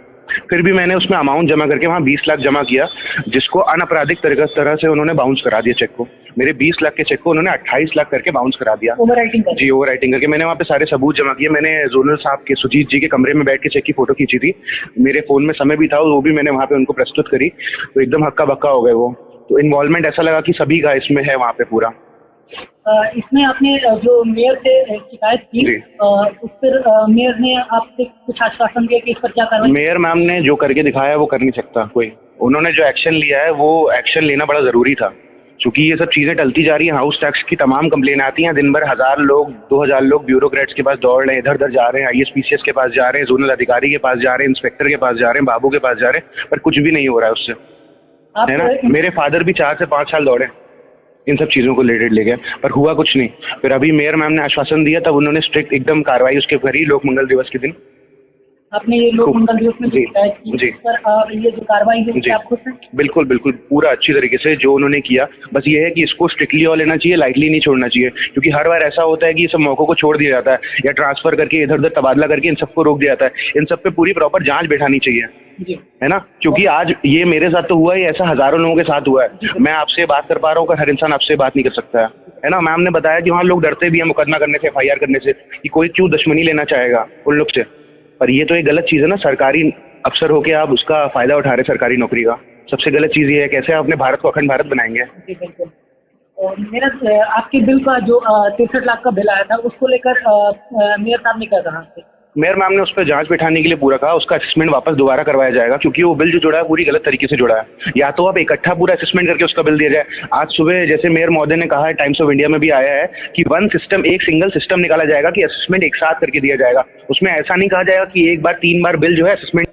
फिर भी मैंने उसमें अमाउंट जमा करके वहाँ 20 लाख जमा किया, जिसको अनअपराधिक तरह से उन्होंने बाउंस करा दिया चेक को। मेरे 20 लाख के चेक को उन्होंने 28 लाख करके बाउंस करा दिया। जी, ओवर राइटिंग करके। मैंने वहाँ पे सारे सबूत जमा किए। मैंने जोनल साहब के, सुजीत जी के कमरे में बैठ के चेक की फोटो खींची थी। मेरे फोन में समय भी था, वो भी मैंने वहाँ पे उनको प्रस्तुत करी, तो एकदम हक्का बक्का हो गए वो। तो इन्वॉल्वमेंट ऐसा लगा कि सभी का इसमें है वहाँ पे पूरा। इसमें आपने जो मेयर से शिकायत की, उस पर मेयर ने आपसे कुछ आश्वासन दिया कि इस पर क्या कार्रवाई? मेयर मैम ने जो करके दिखाया है वो कर नहीं सकता कोई। उन्होंने जो एक्शन लिया है वो एक्शन लेना बड़ा ज़रूरी था, क्योंकि ये सब चीज़ें टलती जा रही हैं। हाउस टैक्स की तमाम कंप्लेन आती हैं, दिन भर 1000 लोग 2000 लोग ब्यूरोक्रेट्स के पास दौड़ रहे हैं, इधर उधर जा रहे हैं, ISPCS के पास जा रहे हैं, जोनल अधिकारी के पास जा रहे हैं, इंस्पेक्टर के पास जा रहे हैं, बाबू के पास जा रहे हैं, पर कुछ भी नहीं हो रहा है उससे, है ना। मेरे फादर भी 4 से 5 साल दौड़े इन सब चीज़ों को रिलेटेड लेके, पर हुआ कुछ नहीं। फिर अभी मेयर मैम ने आश्वासन दिया, तब उन्होंने स्ट्रिक्ट एकदम कार्रवाई उसके करी लोक मंगल दिवस के दिन। आपने ये लोक मंगल दिवस में शिकायत की, पर ये जो कार्रवाई है आप खुश हैं? बिल्कुल बिल्कुल, पूरा अच्छी तरीके से जो उन्होंने किया। बस ये है कि इसको स्ट्रिक्टली और लेना चाहिए, लाइटली नहीं छोड़ना चाहिए, क्योंकि हर बार ऐसा होता है कि ये सब मौकों को छोड़ दिया जाता है या ट्रांसफर करके इधर उधर तबादला करके इन सबको रोक दिया जाता है। इन सब पे पूरी प्रॉपर जांच बैठानी चाहिए, है ना, क्योंकि आज ये मेरे साथ तो हुआ है, ऐसा हजारों लोगों के साथ हुआ है। मैं आपसे बात कर पा रहा हूँ, पर हर इंसान आपसे बात नहीं कर सकता है ना। मैम ने बताया कि वहाँ लोग डरते भी हैं मुकदमा करने से, FIR करने से, कि कोई क्यों दुश्मनी लेना चाहेगा उन लोग से। पर ये तो एक गलत चीज़ है ना, सरकारी अफसर होके आप उसका फ़ायदा उठा रहे सरकारी नौकरी का, सबसे गलत चीज़ ये है, कैसे आप अपने भारत को अखंड भारत बनाएंगे? जी बिल्कुल। और मेरा आपके बिल का जो 63 लाख का बिल आया था उसको लेकर मेयर साहब ने क्या कहा? मेयर मैम ने उस पर जांच बिठाने के लिए पूरा कहा, उसका असेसमेंट वापस दोबारा करवाया जाएगा, क्योंकि वो बिल जो जुड़ा है पूरी गलत तरीके से जुड़ा है। या तो आप इकट्ठा पूरा असेसमेंट करके उसका बिल दिया जाए। आज सुबह जैसे मेयर महोदय ने कहा है, टाइम्स ऑफ इंडिया में भी आया है कि वन सिस्टम, एक सिंगल सिस्टम निकाला जाएगा कि असेसमेंट एक साथ करके दिया जाएगा। उसमें ऐसा नहीं कहा जाएगा कि एक बार 3 बार बिल जो है असेसमेंट।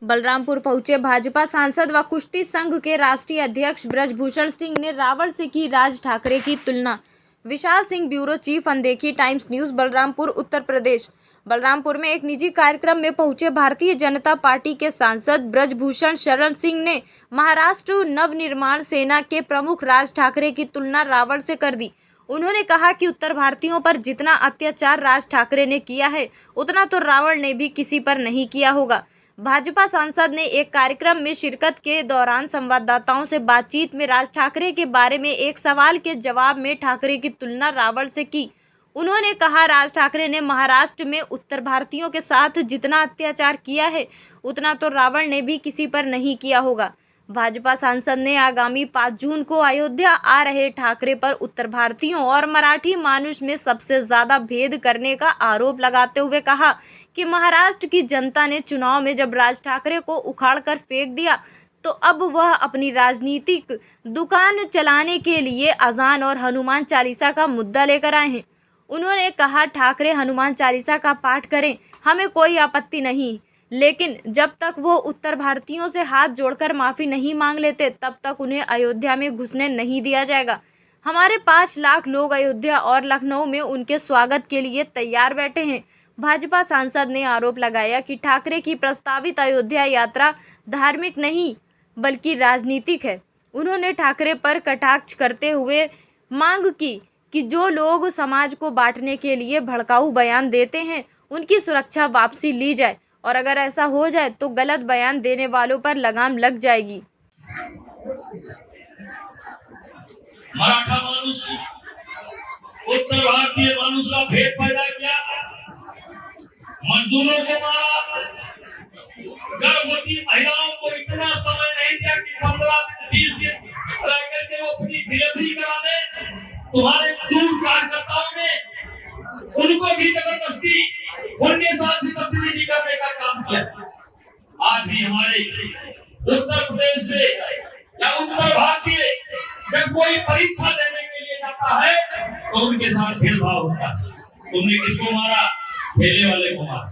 बलरामपुर पहुंचे भाजपा सांसद व कुश्ती संघ के राष्ट्रीय अध्यक्ष ब्रजभूषण सिंह ने रावण से की राज ठाकरे की तुलना। विशाल सिंह, ब्यूरो चीफ, अनदेखी टाइम्स न्यूज़, बलरामपुर, उत्तर प्रदेश। बलरामपुर में एक निजी कार्यक्रम में पहुंचे भारतीय जनता पार्टी के सांसद ब्रजभूषण शरण सिंह ने महाराष्ट्र नवनिर्माण सेना के प्रमुख राज ठाकरे की तुलना रावण से कर दी। उन्होंने कहा कि उत्तर भारतीयों पर जितना अत्याचार राज ठाकरे ने किया है उतना तो रावण ने भी किसी पर नहीं किया होगा। भाजपा सांसद ने एक कार्यक्रम में शिरकत के दौरान संवाददाताओं से बातचीत में राज ठाकरे के बारे में एक सवाल के जवाब में ठाकरे की तुलना रावण से की। उन्होंने कहा, राज ठाकरे ने महाराष्ट्र में उत्तर भारतीयों के साथ जितना अत्याचार किया है उतना तो रावण ने भी किसी पर नहीं किया होगा। भाजपा सांसद ने आगामी 5 जून को अयोध्या आ रहे ठाकरे पर उत्तर भारतीयों और मराठी मानुष में सबसे ज्यादा भेद करने का आरोप लगाते हुए कहा कि महाराष्ट्र की जनता ने चुनाव में जब राज ठाकरे को उखाड़ कर फेंक दिया तो अब वह अपनी राजनीतिक दुकान चलाने के लिए अजान और हनुमान चालीसा का मुद्दा लेकर आए हैं। उन्होंने कहा, ठाकरे हनुमान चालीसा का पाठ करें, हमें कोई आपत्ति नहीं, लेकिन जब तक वो उत्तर भारतीयों से हाथ जोड़कर माफ़ी नहीं मांग लेते तब तक उन्हें अयोध्या में घुसने नहीं दिया जाएगा। हमारे 5 लाख लोग अयोध्या और लखनऊ में उनके स्वागत के लिए तैयार बैठे हैं। भाजपा सांसद ने आरोप लगाया कि ठाकरे की प्रस्तावित अयोध्या यात्रा धार्मिक नहीं बल्कि राजनीतिक है। उन्होंने ठाकरे पर कटाक्ष करते हुए मांग की कि जो लोग समाज को बांटने के लिए भड़काऊ बयान देते हैं उनकी सुरक्षा वापसी ली जाए और अगर ऐसा हो जाए तो गलत बयान देने वालों पर लगाम लग जाएगी। मराठा मानुष उत्तर भारतीय मानुष का भेद पैदा किया, मजदूरों को मारा, गर्भवती महिलाओं को इतना समय नहीं दिया कि 15 दिन 20 दिन रह करके वो अपनी डिलीवरी करा दे। तुम्हारे दूर कार्यकर्ताओं ने उनको भी जबरदस्ती उनके साथ भी बदतमीजी करने का काम किया। आज भी हमारे उत्तर प्रदेश से या उत्तर भारतीय जब कोई परीक्षा देने के लिए जाता है तो उनके साथ भेदभाव होता है। तुमने किसको मारा? ठेले वाले को मारा।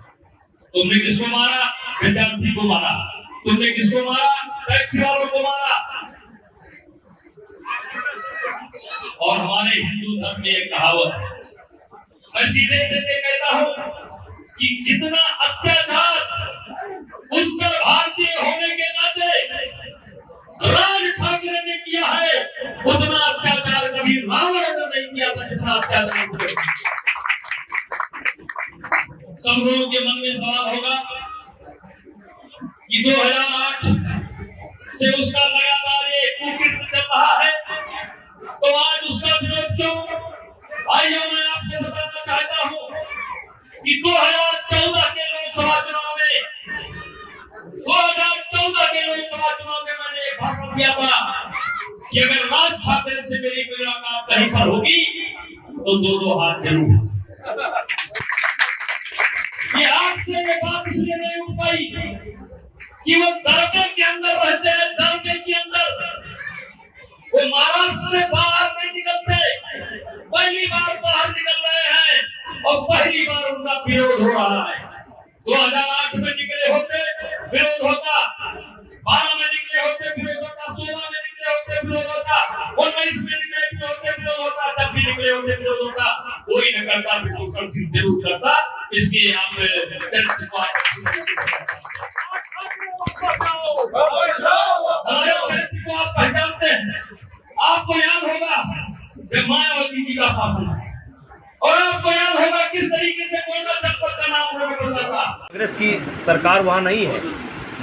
तुमने किसको मारा? विद्यार्थी को मारा। तुमने किसको मारा? टैक्सी वालों को मारा। और हमारे हिंदू धर्म में एक कहावत है, मैं सीधे सीधे कहता हूँ कि जितना अत्याचार उत्तर भारतीय होने के नाते राज ठाकरे ने किया है उतना अत्याचार कभी रावण ने नहीं किया था जितना अत्याचार। सब लोगों के मन में सवाल होगा कि 2008 से उसका लगातार ये कुकृत्य चल रहा है तो आज उसका विरोध क्यों? आइए मैं आपको बताना चाहता हूँ कि 2014 के लोकसभा चुनाव में 2014 के लोकसभा चुनाव में मैंने एक भाषण दिया था कि अगर राज ठाकरे से मेरी मुलाकात कहीं पर होगी तो 2-2 हाथ जरूर। ये आज से ये बात इसलिए नहीं उठ पाई कि वो दर्दे के अंदर रहते हैं, दर्दे के अंदर वो महाराष्ट्र से बाहर नहीं निकलते। पहली बार बाहर निकल रहे हैं और पहली बार उनका विरोध हो रहा है। 2008 में निकले होते विरोध होता, 12 में निकले होते विरोध होता, 16 में निकले होते विरोध होता, 19 में निकले होते विरोध होता, जब भी निकले होते विरोध होता। कोई न करता विरोध जरूर करता। इसके आप पहचानते हैं। आपको याद होगा जब मायावती जी का शासन और आपको याद होगा किस तरीके से गोंडा जनपद का नाम उन्होंने बदला था। कांग्रेस की सरकार वहाँ नहीं है।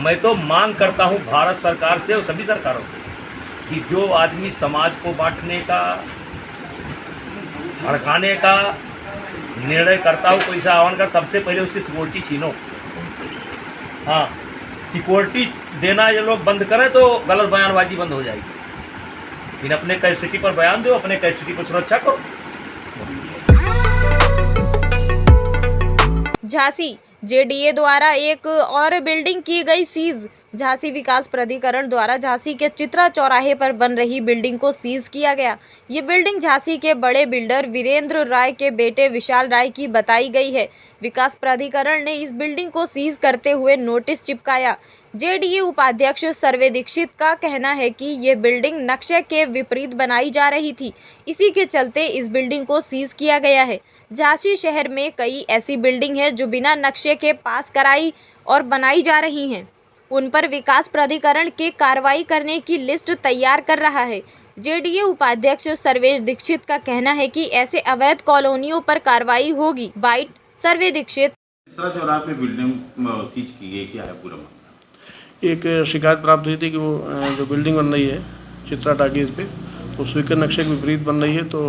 मैं तो मांग करता हूँ भारत सरकार से और सभी सरकारों से कि जो आदमी समाज को बांटने का, भड़काने का निर्णय करता हूँ कोई सा आह्वान का, सबसे पहले उसकी सिक्योरिटी छीनो। हाँ, सिक्योरिटी देना ये लोग बंद करें तो गलत बयानबाजी बंद हो जाएगी। लेकिन अपने कैपेसिटी पर बयान दो, अपने कैपेसिटी पर सुरक्षा करो। झांसी जेडीए द्वारा एक और बिल्डिंग की गई सीज। झांसी विकास प्राधिकरण द्वारा झांसी के चित्रा चौराहे पर बन रही बिल्डिंग को सीज किया गया। ये बिल्डिंग झांसी के बड़े बिल्डर वीरेंद्र राय के बेटे विशाल राय की बताई गई है। विकास प्राधिकरण ने इस बिल्डिंग को सीज करते हुए नोटिस चिपकाया। जेडीए उपाध्यक्ष सर्वे दीक्षित का कहना है कि ये बिल्डिंग नक्शे के विपरीत बनाई जा रही थी, इसी के चलते इस बिल्डिंग को सीज किया गया है। झांसी शहर में कई ऐसी बिल्डिंग है जो बिना नक्शे के पास कराई और बनाई जा रही हैं। उन पर विकास प्राधिकरण के कार्रवाई करने की लिस्ट तैयार कर रहा है। जेडीए उपाध्यक्ष सर्वेश दीक्षित का कहना है कि ऐसे अवैध कॉलोनियों पर कार्रवाई होगी। बाइट सर्वे दीक्षित। चित्रा चौराहे पे बिल्डिंग सीज की गई, क्या है पूरा मामला? एक शिकायत प्राप्त हुई थी कि वो जो बिल्डिंग बन रही है चित्रा टाकीज पे, वो स्वीकृत नक्शे के विपरीत बन रही है। तो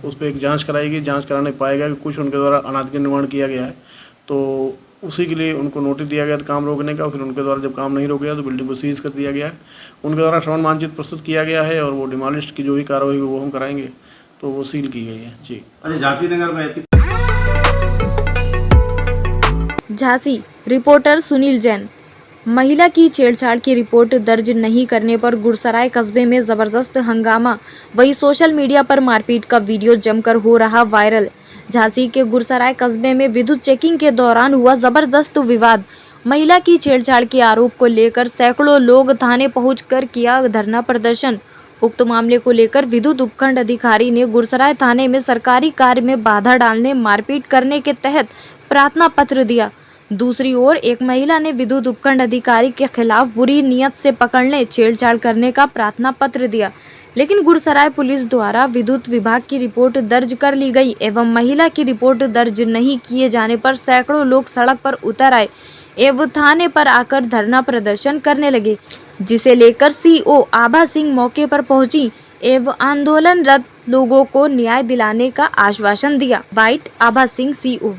उस पर एक जांच कराई गई। जांच कराने पाया गया कि कुछ उनके द्वारा अनाधिकृत निर्माण किया गया है, तो उसी के लिए उनको नोटिस दिया गया था काम रोकने का। फिर उनके द्वारा जब काम नहीं रोक गया तो बिल्डिंग को सीज कर दिया गया है। उनके द्वारा श्रवण मानचित्र प्रस्तुत किया गया है और वो डिमोलिश की जो भी कार्रवाई वो हम कराएंगे, तो वो सील की गई है। जी। अच्छा, झांसी नगर में ऐसी झांसी रिपोर्टर सुनील जैन। महिला की छेड़छाड़ की रिपोर्ट दर्ज नहीं करने पर गुरसराय कस्बे में जबरदस्त हंगामा, वही सोशल मीडिया पर मारपीट का वीडियो जमकर हो रहा वायरल। झांसी के गुरसराय कस्बे में विद्युत चेकिंग के दौरान हुआ जबरदस्त विवाद। महिला की छेड़छाड़ के आरोप को लेकर सैकड़ों लोग थाने पहुंचकर किया धरना प्रदर्शन। उक्त मामले को लेकर विद्युत उपखंड अधिकारी ने गुरसराय थाने में सरकारी कार्य में बाधा डालने, मारपीट करने के तहत प्रार्थना पत्र दिया। दूसरी ओर एक महिला ने विद्युत उपखंड अधिकारी के खिलाफ बुरी नियत से पकड़ने, छेड़छाड़ करने का प्रार्थना पत्र दिया, लेकिन गुरसराय पुलिस द्वारा विद्युत विभाग की रिपोर्ट दर्ज कर ली गई एवं महिला की रिपोर्ट दर्ज नहीं किए जाने पर सैकड़ों लोग सड़क पर उतर आए एवं थाने पर आकर धरना प्रदर्शन करने लगे, जिसे लेकर सीओ आभा सिंह मौके पर पहुंची एवं आंदोलनरत लोगों को न्याय दिलाने का आश्वासन दिया। बाइट आभा सिंह सीओ।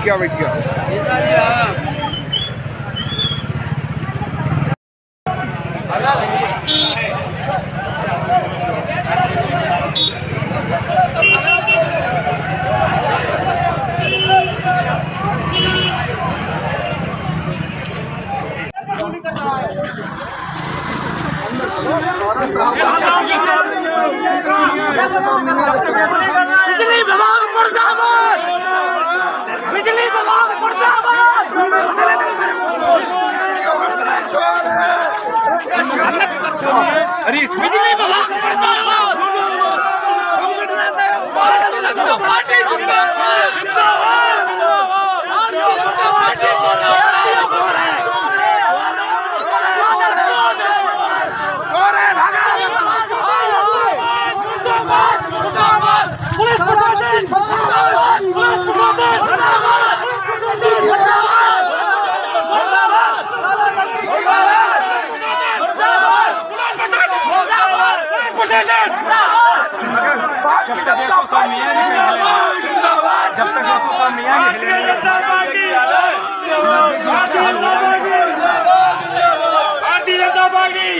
वैज्ञा बिजली विभाग मुर्दाबाद, बिजली विभाग मुर्दाबाद। अरे बिजली विभाग मुर्दाबाद, पार्टी जब तक भारतीय जनता पार्टी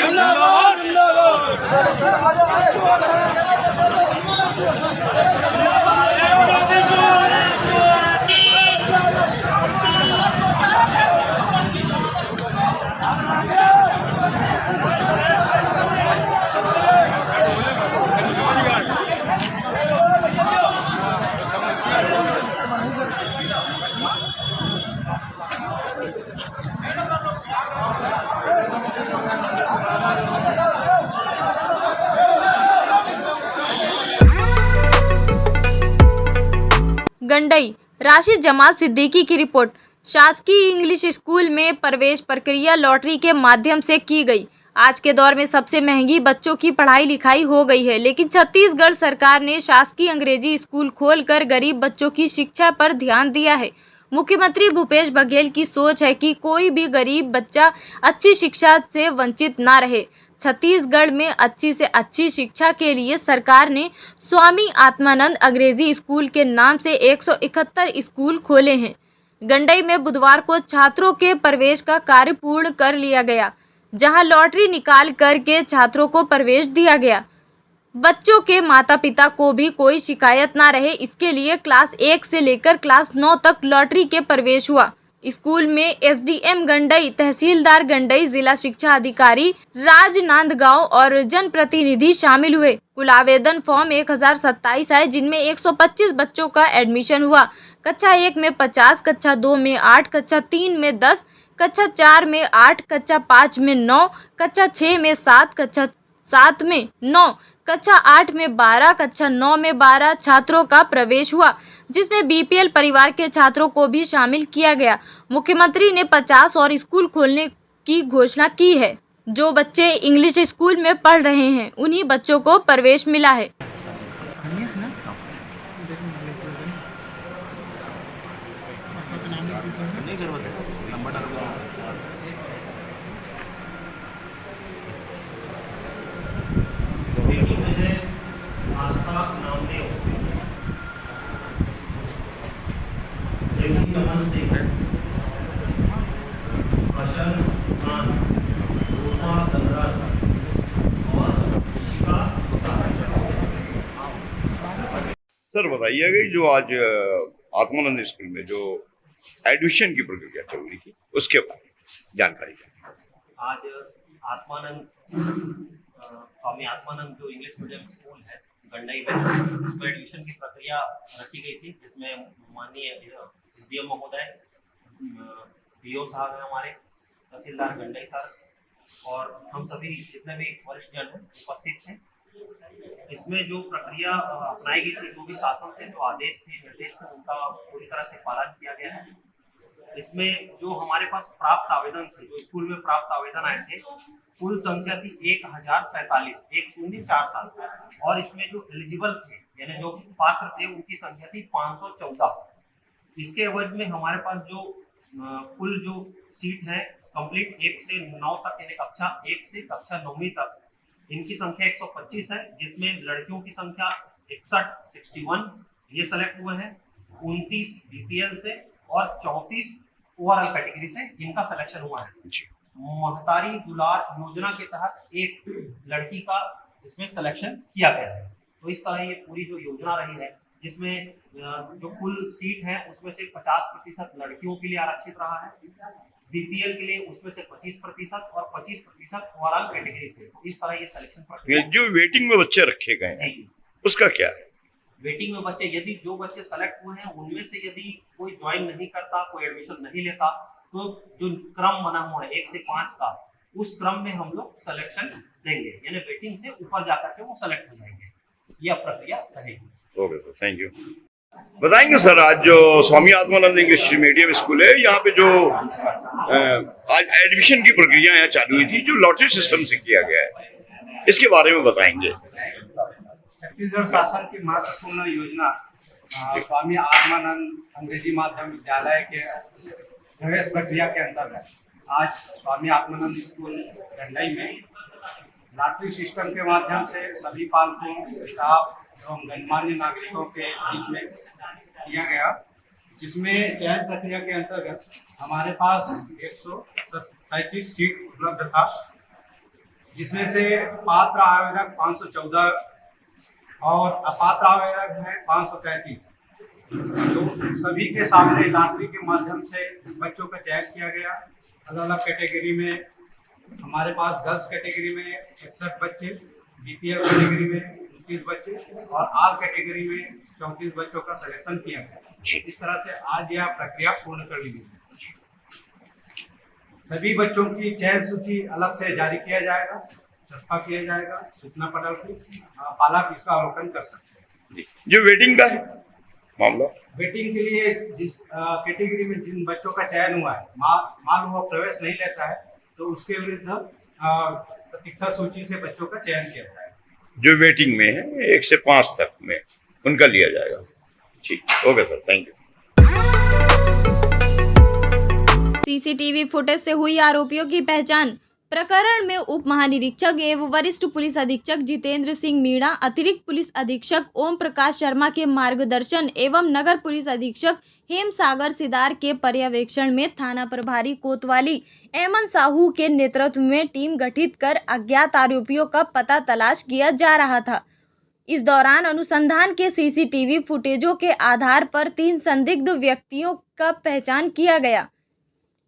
गंडई राशिद जमाल सिद्दीकी की रिपोर्ट। शासकीय इंग्लिश स्कूल में प्रवेश प्रक्रिया लॉटरी के माध्यम से की गई। आज के दौर में सबसे महंगी बच्चों की पढ़ाई लिखाई हो गई है, लेकिन छत्तीसगढ़ सरकार ने शासकीय अंग्रेजी स्कूल खोलकर गरीब बच्चों की शिक्षा पर ध्यान दिया है। मुख्यमंत्री भूपेश बघेल की सोच है कि कोई भी गरीब बच्चा अच्छी शिक्षा से वंचित ना रहे। छत्तीसगढ़ में अच्छी से अच्छी शिक्षा के लिए सरकार ने स्वामी आत्मानंद अंग्रेजी स्कूल के नाम से 171 स्कूल खोले हैं। गंडई में बुधवार को छात्रों के प्रवेश का कार्य पूर्ण कर लिया गया, जहां लॉटरी निकाल करके छात्रों को प्रवेश दिया गया। बच्चों के माता पिता को भी कोई शिकायत ना रहे, इसके लिए क्लास 1 से लेकर क्लास 9 तक लॉटरी के प्रवेश हुआ। स्कूल में एसडीएम गंडई, तहसीलदार गंडई, जिला शिक्षा अधिकारी राजनांदगांव और जनप्रतिनिधि शामिल हुए। कुल आवेदन फॉर्म 1027 आए, जिनमें 125 बच्चों का एडमिशन हुआ। कक्षा 1 में 50, कक्षा 2 में 8, कक्षा 3 में 10, कक्षा 4 में 8, कक्षा 5 में 9, कक्षा 6 में 7, कक्षा 7 में 9, कक्षा 8 में 12, कक्षा 9 में 12 छात्रों का प्रवेश हुआ, जिसमें बीपीएल परिवार के छात्रों को भी शामिल किया गया। मुख्यमंत्री ने 50 और स्कूल खोलने की घोषणा की है। जो बच्चे इंग्लिश स्कूल में पढ़ रहे हैं, उन्हीं बच्चों को प्रवेश मिला है। सर बताइएगा कि जो आज आत्मानंद स्कूल में जो एडमिशन की प्रक्रिया चल रही थी उसके बारे में जानकारी दें। आज आत्मानंद स्वामी आत्मानंद जो इंग्लिश मीडियम स्कूल है गंडई में, उसमें एडमिशन की प्रक्रिया रखी गई थी, जिसमें माननीय एसडीएम महोदय, बीओ साहब हैं हमारे, तहसीलदार गंडई सर और हम सभी जितने भी वरिष्ठ जन हैं उपस्थित थे। इसमें जो प्रक्रिया अपनाई गई थी, जो भी शासन से जो आदेश थे, निर्देश थे, उनका पूरी तरह से पालन किया गया है। इसमें जो हमारे पास प्राप्त आवेदन थे, जो स्कूल में प्राप्त आवेदन आए थे, कुल संख्या थी 1047, 1047, और इसमें जो एलिजिबल थे यानी जो पात्र थे उनकी संख्या थी 514। इसके एवज में हमारे पास जो कुल जो सीट है कंप्लीट 1 से 9 तक यानी कक्षा 1 से कक्षा 9वीं तक, इनकी संख्या 125 है, जिसमें लड़कियों की संख्या 61 ये सेलेक्ट हुए हैं, 29 बीपीएल से और 34 ओवरऑल कैटेगरी से इनका सिलेक्शन हुआ है। महतारी दुलार योजना के तहत एक लड़की का इसमें सिलेक्शन किया गया है। तो इस तरह ये पूरी जो योजना रही है, जिसमें जो कुल सीट है उसमें से 50% लड़कियों के लिए आरक्षित रहा है, बीपीएल के लिए उसमें से 25% और 25% ओवरऑल कैटेगरी से। इस तरह ये सिलेक्शन प्रक्रिया जो वेटिंग में बच्चे रखे गए हैं उसका क्या है? वेटिंग में बच्चे, यदि जो बच्चे सेलेक्ट हुए हैं उनमें से यदि कोई ज्वाइन नहीं करता, कोई एडमिशन नहीं लेता, तो जो क्रम बना हुआ है 1 से 5 का, उस क्रम में हम लोग सिलेक्शन देंगे, यानी वेटिंग से ऊपर जाकर के वो सेलेक्ट हो जाएंगे। यह प्रक्रिया रहेगी। Okay sir, thank you. बताएंगे सर, आज जो Swami Atmanand English medium school है, यहाँ पे जो आज एडमिशन की प्रक्रिया यहाँ चालू हुई थी, जो लॉटरी सिस्टम से किया गया है, इसके बारे में बताएंगे। छत्तीसगढ़ शासन की महत्वपूर्ण योजना स्वामी आत्मानंद अंग्रेजी माध्यम विद्यालय के प्रवेश प्रक्रिया के अंतर्गत आज स्वामी आत्मानंद स्कूल गंडई में लॉटरी सिस्टम के माध्यम से सभी पालकों, स्टाफ एवं गणमान्य नागरिकों के बीच में किया गया, जिसमें चयन प्रक्रिया के अंतर्गत हमारे पास 137 सीट उपलब्ध था, जिसमें से पात्र आवेदक 514 और अपात्र आवेदक है 533। जो सभी के सामने लॉटरी के माध्यम से बच्चों का चयन किया गया। अलग अलग कैटेगरी में हमारे पास गर्ल्स कैटेगरी में 61 बच्चे, बीपीएल कैटेगरी में 29 बच्चे और आल कैटेगरी में 34 बच्चों का सिलेक्शन किया गया। इस तरह से आज यह प्रक्रिया पूर्ण कर ली गई। सभी बच्चों की चयन सूची अलग से जारी किया जाएगा, चस्पा किया जाएगा सूचना पटल की, पालक इसका अवलोकन कर सकते हैं। जो वेटिंग का है मामला, वेटिंग के लिए जिस कैटेगरी में जिन बच्चों का चयन हुआ है, मान लो प्रवेश नहीं लेता है, तो उसके विरुद्ध प्रतीक्षा सूची से बच्चों का चयन किया जाएगा। जो वेटिंग में है 1 से 5 तक में, उनका लिया जाएगा। ठीक, okay sir, thank you. CCTV footage से हुई आरोपियों की पहचान। प्रकरण में उप महानिरीक्षक एवं वरिष्ठ पुलिस अधीक्षक जितेंद्र सिंह मीणा, अतिरिक्त पुलिस अधीक्षक ओम प्रकाश शर्मा के मार्गदर्शन एवं नगर पुलिस अधीक्षक हेम सागर सिदार के पर्यवेक्षण में थाना प्रभारी कोतवाली एमन साहू के नेतृत्व में टीम गठित कर अज्ञात आरोपियों का पता तलाश किया जा रहा था। इस दौरान अनुसंधान के सीसीटीवी फुटेजों के आधार पर 3 संदिग्ध व्यक्तियों का पहचान किया गया।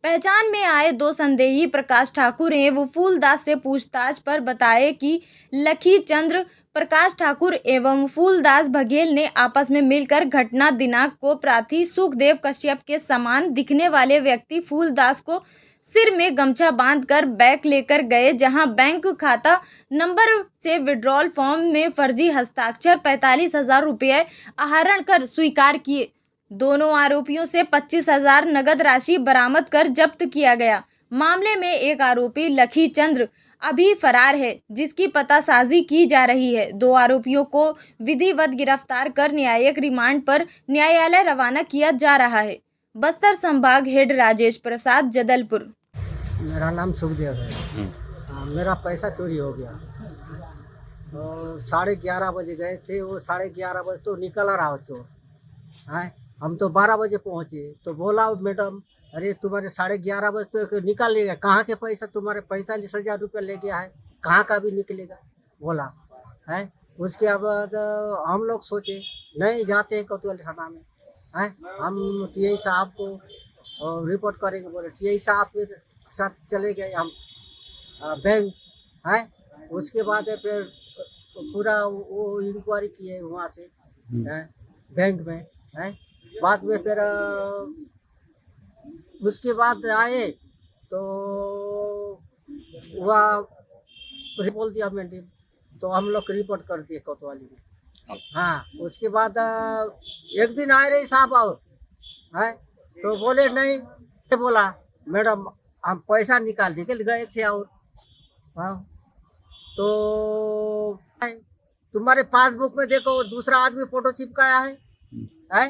पहचान में आए 2 संदेही प्रकाश ठाकुर एवं फूलदास से पूछताछ पर बताए कि लखी चंद्र, प्रकाश ठाकुर एवं फूलदास बघेल ने आपस में मिलकर घटना दिनांक को प्रार्थी सुखदेव कश्यप के समान दिखने वाले व्यक्ति फूलदास को सिर में गमछा बांधकर बैंक लेकर गए, जहां बैंक खाता नंबर से विड्रॉल फॉर्म में फर्जी हस्ताक्षर 45,000 रुपये आहरण कर स्वीकार किए। दोनों आरोपियों से 25,000 नगद राशि बरामद कर जब्त किया गया। मामले में एक आरोपी लखी चंद्र अभी फरार है, जिसकी पतासाजी की जा रही है। 2 आरोपियों को विधिवत गिरफ्तार कर न्यायिक रिमांड पर न्यायालय रवाना किया जा रहा है। बस्तर संभाग हेड राजेश प्रसाद, जदलपुर। मेरा नाम सुखदेव है। मेरा पैसा चोरी हो गया। 11:30 बजे गए थे, वो 11:30 बजे तो निकल रहा हो चोर है। हम तो 12 बजे पहुँचे तो बोला मैडम, अरे तुम्हारे 11:30 बजे तो निकाल लेगा, कहाँ के पैसा, तुम्हारे 45,000 रुपये ले गया है, कहाँ का भी निकलेगा बोला है। उसके बाद हम लोग सोचे नहीं जाते हैं कोतवाली थाना में है, हम टीआई साहब को रिपोर्ट करेंगे। बोले टीआई साहब फिर साथ चले गए हम बैंक है। उसके बाद फिर पूरा वो इंक्वायरी किए वहाँ से बैंक में है। बाद में फिर उसके बाद आए तो वह बोल दिया मैंने, तो हम लोग रिपोर्ट कर दिए कोतवाली में। हाँ, उसके बाद एक दिन आए रही साहब और है तो बोले नहीं, बोला मैडम हम पैसा निकाल के गए थे और हाँ तो तुम्हारे पासबुक में देखो दूसरा आदमी फोटो चिपकाया है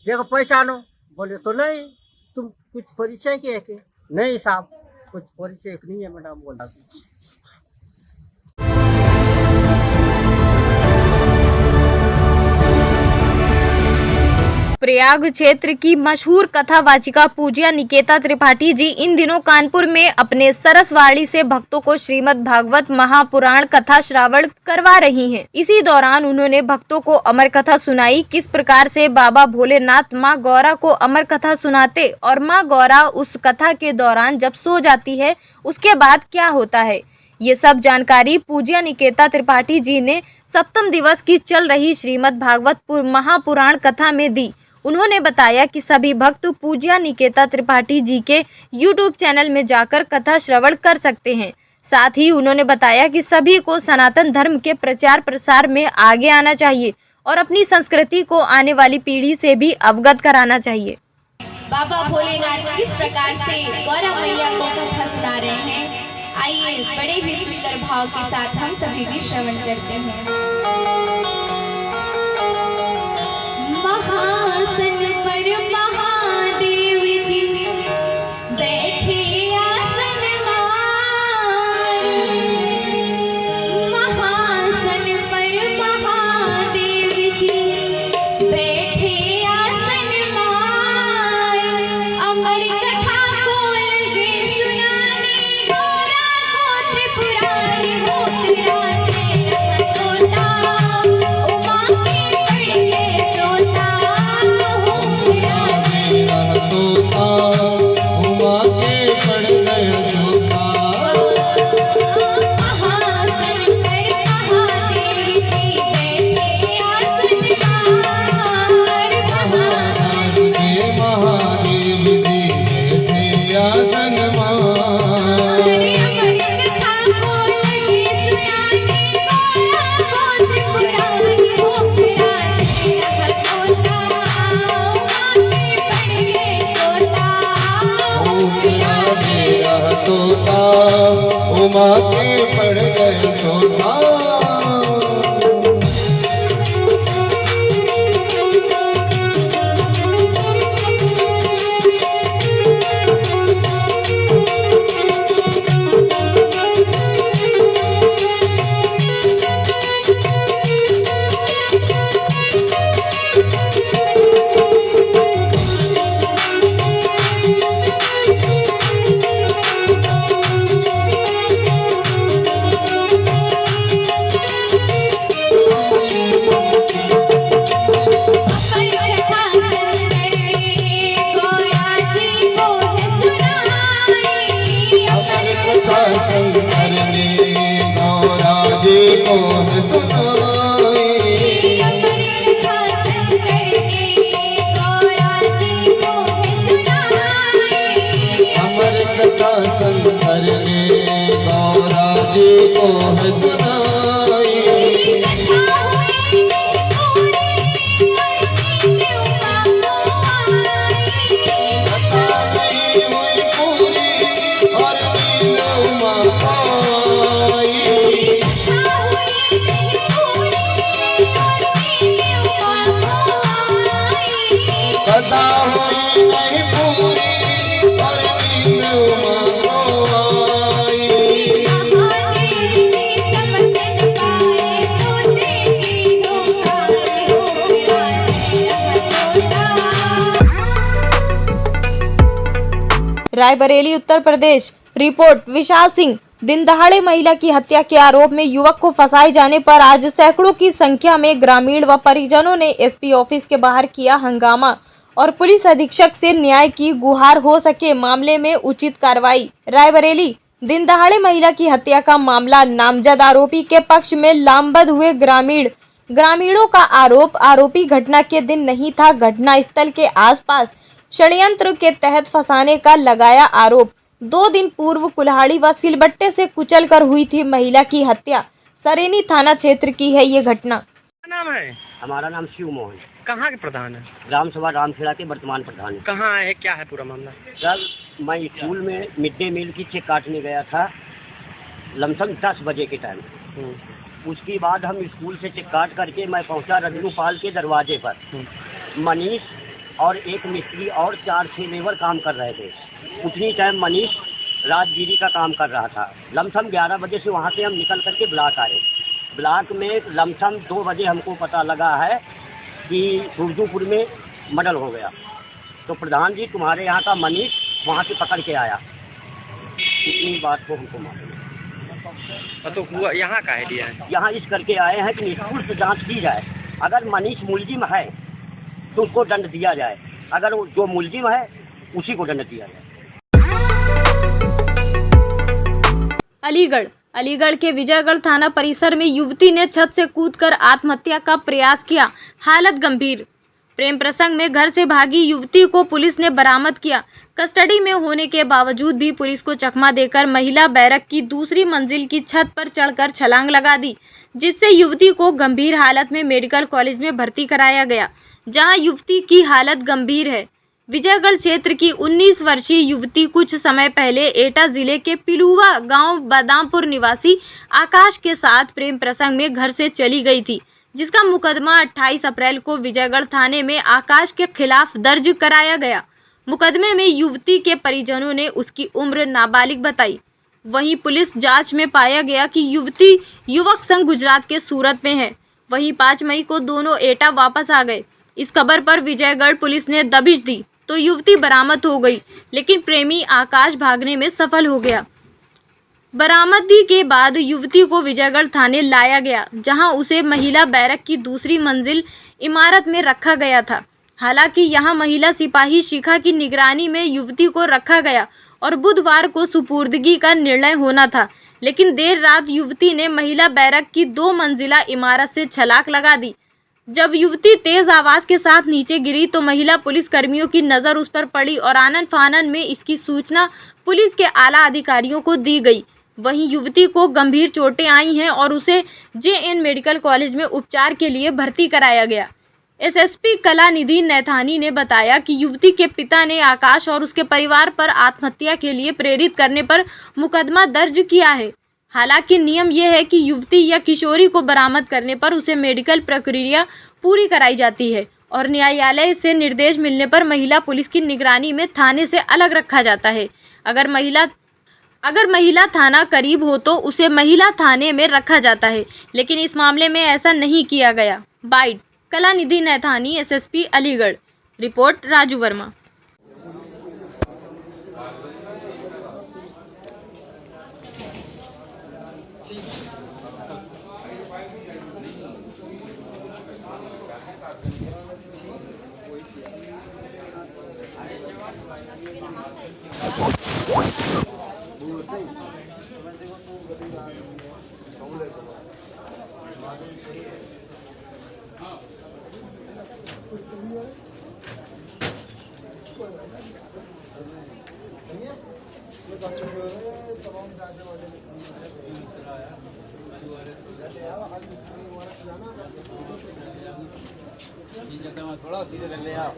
देखो पहचानो। बोले तो नहीं, तुम कुछ परिचय के है कि नहीं साहब कुछ परिचय नहीं है मैडम। बोला प्रयाग क्षेत्र की मशहूर कथावाचिका पूज्या निकेता त्रिपाठी जी इन दिनों कानपुर में अपने सरसवाड़ी से भक्तों को श्रीमद् भागवत महापुराण कथा श्रावण करवा रही हैं। इसी दौरान उन्होंने भक्तों को अमर कथा सुनाई। किस प्रकार से बाबा भोलेनाथ माँ गौरा को अमर कथा सुनाते और माँ गौरा उस कथा के दौरान जब सो जाती है उसके बाद क्या होता है, ये सब जानकारी पूज्या निकेता त्रिपाठी जी ने 7वें दिवस की चल रही श्रीमद् भागवत महापुराण कथा में दी। उन्होंने बताया कि सभी भक्त पूज्या निकेता त्रिपाठी जी के YouTube चैनल में जाकर कथा श्रवण कर सकते हैं। साथ ही उन्होंने बताया कि सभी को सनातन धर्म के प्रचार प्रसार में आगे आना चाहिए और अपनी संस्कृति को आने वाली पीढ़ी से भी अवगत कराना चाहिए। बाबा भोलेनाथ किस प्रकार से गौरा मैया को कथा सुना रहे हैं, आइए बड़े ही सुंदर भाव के साथ हम सभी भी श्रवण करते हैं। महासन पर महादेव जी बैठे आसन मार, महासन पर महादेव जी बैठे आसन मार, अमर कथा को लगे सुनाने गौरा को त्रिपुरारी मोटराने तोता उमा के पड़ गए सोता उमा के पड़ गए सोता। शंकर ने गौरा जी को सुनाई। अमर कथा शंकर ने गौरा जी को सुनाई। रायबरेली उत्तर प्रदेश। रिपोर्ट विशाल सिंह। दिन दहाड़े महिला की हत्या के आरोप में युवक को फंसाए जाने पर आज सैकड़ों की संख्या में ग्रामीण व परिजनों ने एसपी ऑफिस के बाहर किया हंगामा और पुलिस अधीक्षक से न्याय की गुहार हो सके मामले में उचित कार्रवाई। रायबरेली। दिन दहाड़े महिला की हत्या का मामला नामजद आरोपी के पक्ष में लामबंद हुए ग्रामीणों का आरोपी घटना के दिन नहीं था घटना स्थल के आसपास षड्यंत्र के तहत फंसाने का लगाया आरोप। 2 दिन पूर्व कुल्हाड़ी व सिलबट्टे से कुचलकर हुई थी महिला की हत्या। सरेनी थाना क्षेत्र की है ये घटना। क्या नाम है? हमारा नाम शिव मोहन। कहाँ के प्रधान है? ग्राम सभा रामखेड़ा के वर्तमान प्रधान। कहाँ है, क्या है पूरा मामला? सर, मैं स्कूल में मिड डे मील की चेक काटने गया था लमसम 10 बजे के टाइम। उसके बाद हम स्कूल से चेक काट करके मैं पहुंचा रजनूपाल के दरवाजे पर। मनीष और एक मिस्त्री और 4-6 लेबर काम कर रहे थे। उतनी टाइम मनीष राजगिरी का काम कर रहा था। लमसम 11 बजे से वहाँ से हम निकल करके ब्लॉक आए। ब्लॉक में लमसम 2 बजे हमको पता लगा है कि सुरजूपुर में मर्डर हो गया। तो प्रधान जी तुम्हारे यहाँ का मनीष वहाँ से पकड़ के आया। इतनी बात को हमको मालूम। तो हुआ यहाँ का है लिया है? यहाँ इस करके आए हैं कि निष्ठुर से जाँच की जाए। अगर मनीष मुलजिम है तो उसको दंड दिया जाए, अगर जो मुलजिम है उसी को दंड दिया जाए। अलीगढ़ के विजयगढ़ थाना परिसर में युवती ने छत से कूदकर आत्महत्या का प्रयास किया, हालत गंभीर। प्रेम प्रसंग में घर से भागी युवती को पुलिस ने बरामद किया। कस्टडी में होने के बावजूद भी पुलिस को चकमा देकर महिला बैरक की दूसरी मंजिल की छत पर चढ़कर छलांग लगा दी, जिससे युवती को गंभीर हालत में मेडिकल कॉलेज में भर्ती कराया गया, जहां युवती की हालत गंभीर है। विजयगढ़ क्षेत्र की 19 वर्षीय युवती कुछ समय पहले एटा जिले के पिलुवा गांव बादामपुर निवासी आकाश के साथ प्रेम प्रसंग में घर से चली गई थी, जिसका मुकदमा 28 अप्रैल को विजयगढ़ थाने में आकाश के खिलाफ दर्ज कराया गया। मुकदमे में युवती के परिजनों ने उसकी उम्र नाबालिग बताई। वहीं पुलिस जांच में पाया गया कि युवती युवक संघ गुजरात के सूरत में है। वहीं 5 मई को दोनों एटा वापस आ गए। इस खबर पर विजयगढ़ पुलिस ने दबिश दी तो युवती बरामद हो गई, लेकिन प्रेमी आकाश भागने में सफल हो गया। बरामदगी के बाद युवती को विजयगढ़ थाने लाया गया, जहां उसे महिला बैरक की दूसरी मंजिल इमारत में रखा गया था। हालांकि यहां महिला सिपाही शिखा की निगरानी में युवती को रखा गया और बुधवार को सुपुर्दगी का निर्णय होना था, लेकिन देर रात युवती ने महिला बैरक की 2 मंजिला इमारत से छलांग लगा दी। जब युवती तेज आवाज के साथ नीचे गिरी तो महिला पुलिस कर्मियों की नज़र उस पर पड़ी और आनन फानन में इसकी सूचना पुलिस के आला अधिकारियों को दी गई। वहीं युवती को गंभीर चोटें आई हैं और उसे JN मेडिकल कॉलेज में उपचार के लिए भर्ती कराया गया। SSP कलानिधि नैथानी ने बताया कि युवती के पिता ने आकाश और उसके परिवार पर आत्महत्या के लिए प्रेरित करने पर मुकदमा दर्ज किया है। हालांकि नियम यह है कि युवती या किशोरी को बरामद करने पर उसे मेडिकल प्रक्रिया पूरी कराई जाती है और न्यायालय से निर्देश मिलने पर महिला पुलिस की निगरानी में थाने से अलग रखा जाता है। अगर महिला थाना करीब हो तो उसे महिला थाने में रखा जाता है, लेकिन इस मामले में ऐसा नहीं किया गया। Byte Kalanidhi Naithani, SSP Aligarh. Report Raju Verma. थोड़ा सीधे कर ले आप।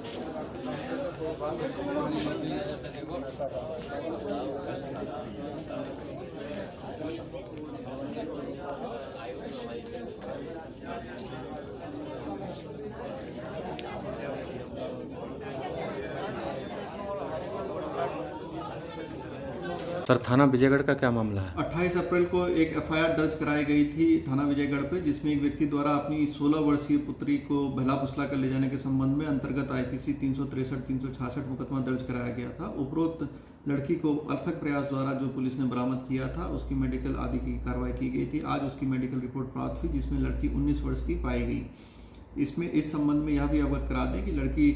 सर, थाना विजयगढ़ का क्या मामला है? 28 अप्रैल को एक एफआईआर दर्ज कराई गई थी थाना विजयगढ़ पे, जिसमें एक व्यक्ति द्वारा अपनी 16 वर्षीय पुत्री को बहला फुसला कर ले जाने के संबंध में अंतर्गत आईपीसी 363-366 मुकदमा दर्ज कराया गया था। उपरोक्त लड़की को अर्थक प्रयास द्वारा जो पुलिस ने बरामद किया था, उसकी मेडिकल आदि की कार्रवाई की गई थी। आज उसकी मेडिकल रिपोर्ट प्राप्त हुई, जिसमें लड़की 19 वर्ष की पाई गई। इसमें इस संबंध में यह भी अवगत करा दें कि लड़की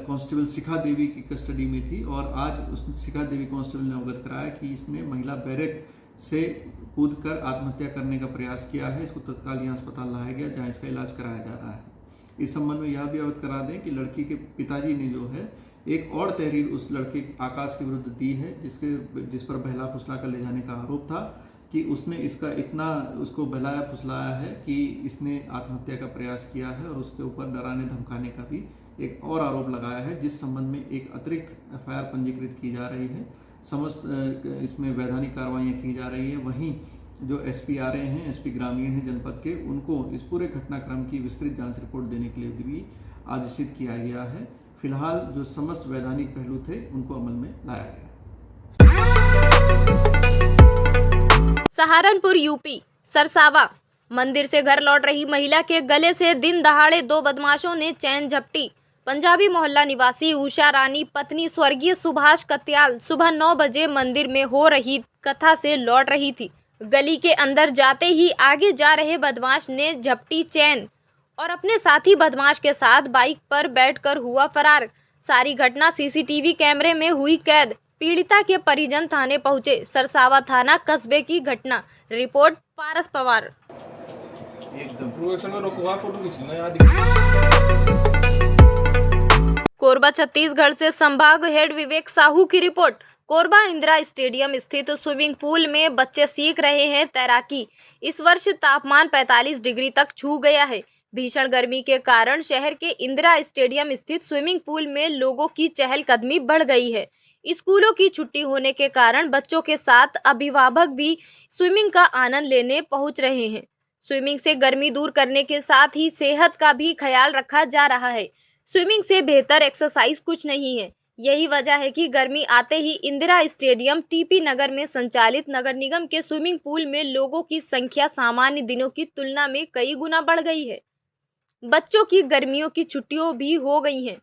कांस्टेबल शिखा देवी की कस्टडी में थी और आज उस शिखा देवी कांस्टेबल ने अवगत कराया कि इसने महिला बैरक से कूदकर आत्महत्या करने का प्रयास किया है। इसको तत्काल यहाँ अस्पताल लाया गया, जहाँ इसका इलाज कराया जा रहा है। इस संबंध में यह भी अवगत करा दें कि लड़की के पिताजी ने जो है एक और तहरीर उस लड़के आकाश के विरुद्ध दी है, जिस पर बहला फुसला कर ले जाने का आरोप था कि उसने इसका इतना उसको बहलाया फुसलाया है कि इसने आत्महत्या का प्रयास किया है और उसके ऊपर डराने धमकाने का भी एक और आरोप लगाया है, जिस संबंध में एक अतिरिक्त एफआईआर पंजीकृत की जा रही है। समस्त इसमें वैधानिक कार्रवाइयाँ की जा रही है। वहीं जो एसपी आ रहे हैं, एसपी ग्रामीण हैं जनपद के, उनको इस पूरे घटनाक्रम की विस्तृत जांच रिपोर्ट देने के लिए भी आदेशित किया गया है। फिलहाल जो समस्त वैधानिक पहलू थे उनको अमल में लाया गया। सहारनपुर यूपी सरसावा मंदिर से घर लौट रही महिला के गले से दिन दहाड़े 2 बदमाशों ने चैन झपटी। पंजाबी मोहल्ला निवासी उषा रानी पत्नी स्वर्गीय सुभाष कत्याल सुबह 9 बजे मंदिर में हो रही कथा से लौट रही थी। गली के अंदर जाते ही आगे जा रहे बदमाश ने झपटी चैन और अपने साथी बदमाश के साथ बाइक पर बैठकर हुआ फरार। सारी घटना सीसीटीवी कैमरे में हुई कैद। पीड़िता के परिजन थाने पहुंचे। सरसावा थाना कस्बे की घटना। रिपोर्ट पारस पवार। कोरबा छत्तीसगढ़ से संभाग हेड विवेक साहू की रिपोर्ट। कोरबा इंदिरा स्टेडियम स्थित स्विमिंग पूल में बच्चे सीख रहे हैं तैराकी। इस वर्ष तापमान 45 डिग्री तक छू गया है। भीषण गर्मी के कारण शहर के इंदिरा स्टेडियम स्थित स्विमिंग पूल में लोगों की चहलकदमी बढ़ गई है। स्कूलों की छुट्टी होने के कारण बच्चों के साथ अभिभावक भी स्विमिंग का आनंद लेने पहुंच रहे हैं। स्विमिंग से गर्मी दूर करने के साथ ही सेहत का भी ख्याल रखा जा रहा है। स्विमिंग से बेहतर एक्सरसाइज कुछ नहीं है। यही वजह है कि गर्मी आते ही इंदिरा स्टेडियम टीपी नगर में संचालित नगर निगम के स्विमिंग पूल में लोगों की संख्या सामान्य दिनों की तुलना में कई गुना बढ़ गई है। बच्चों की गर्मियों की छुट्टियों भी हो गई हैं।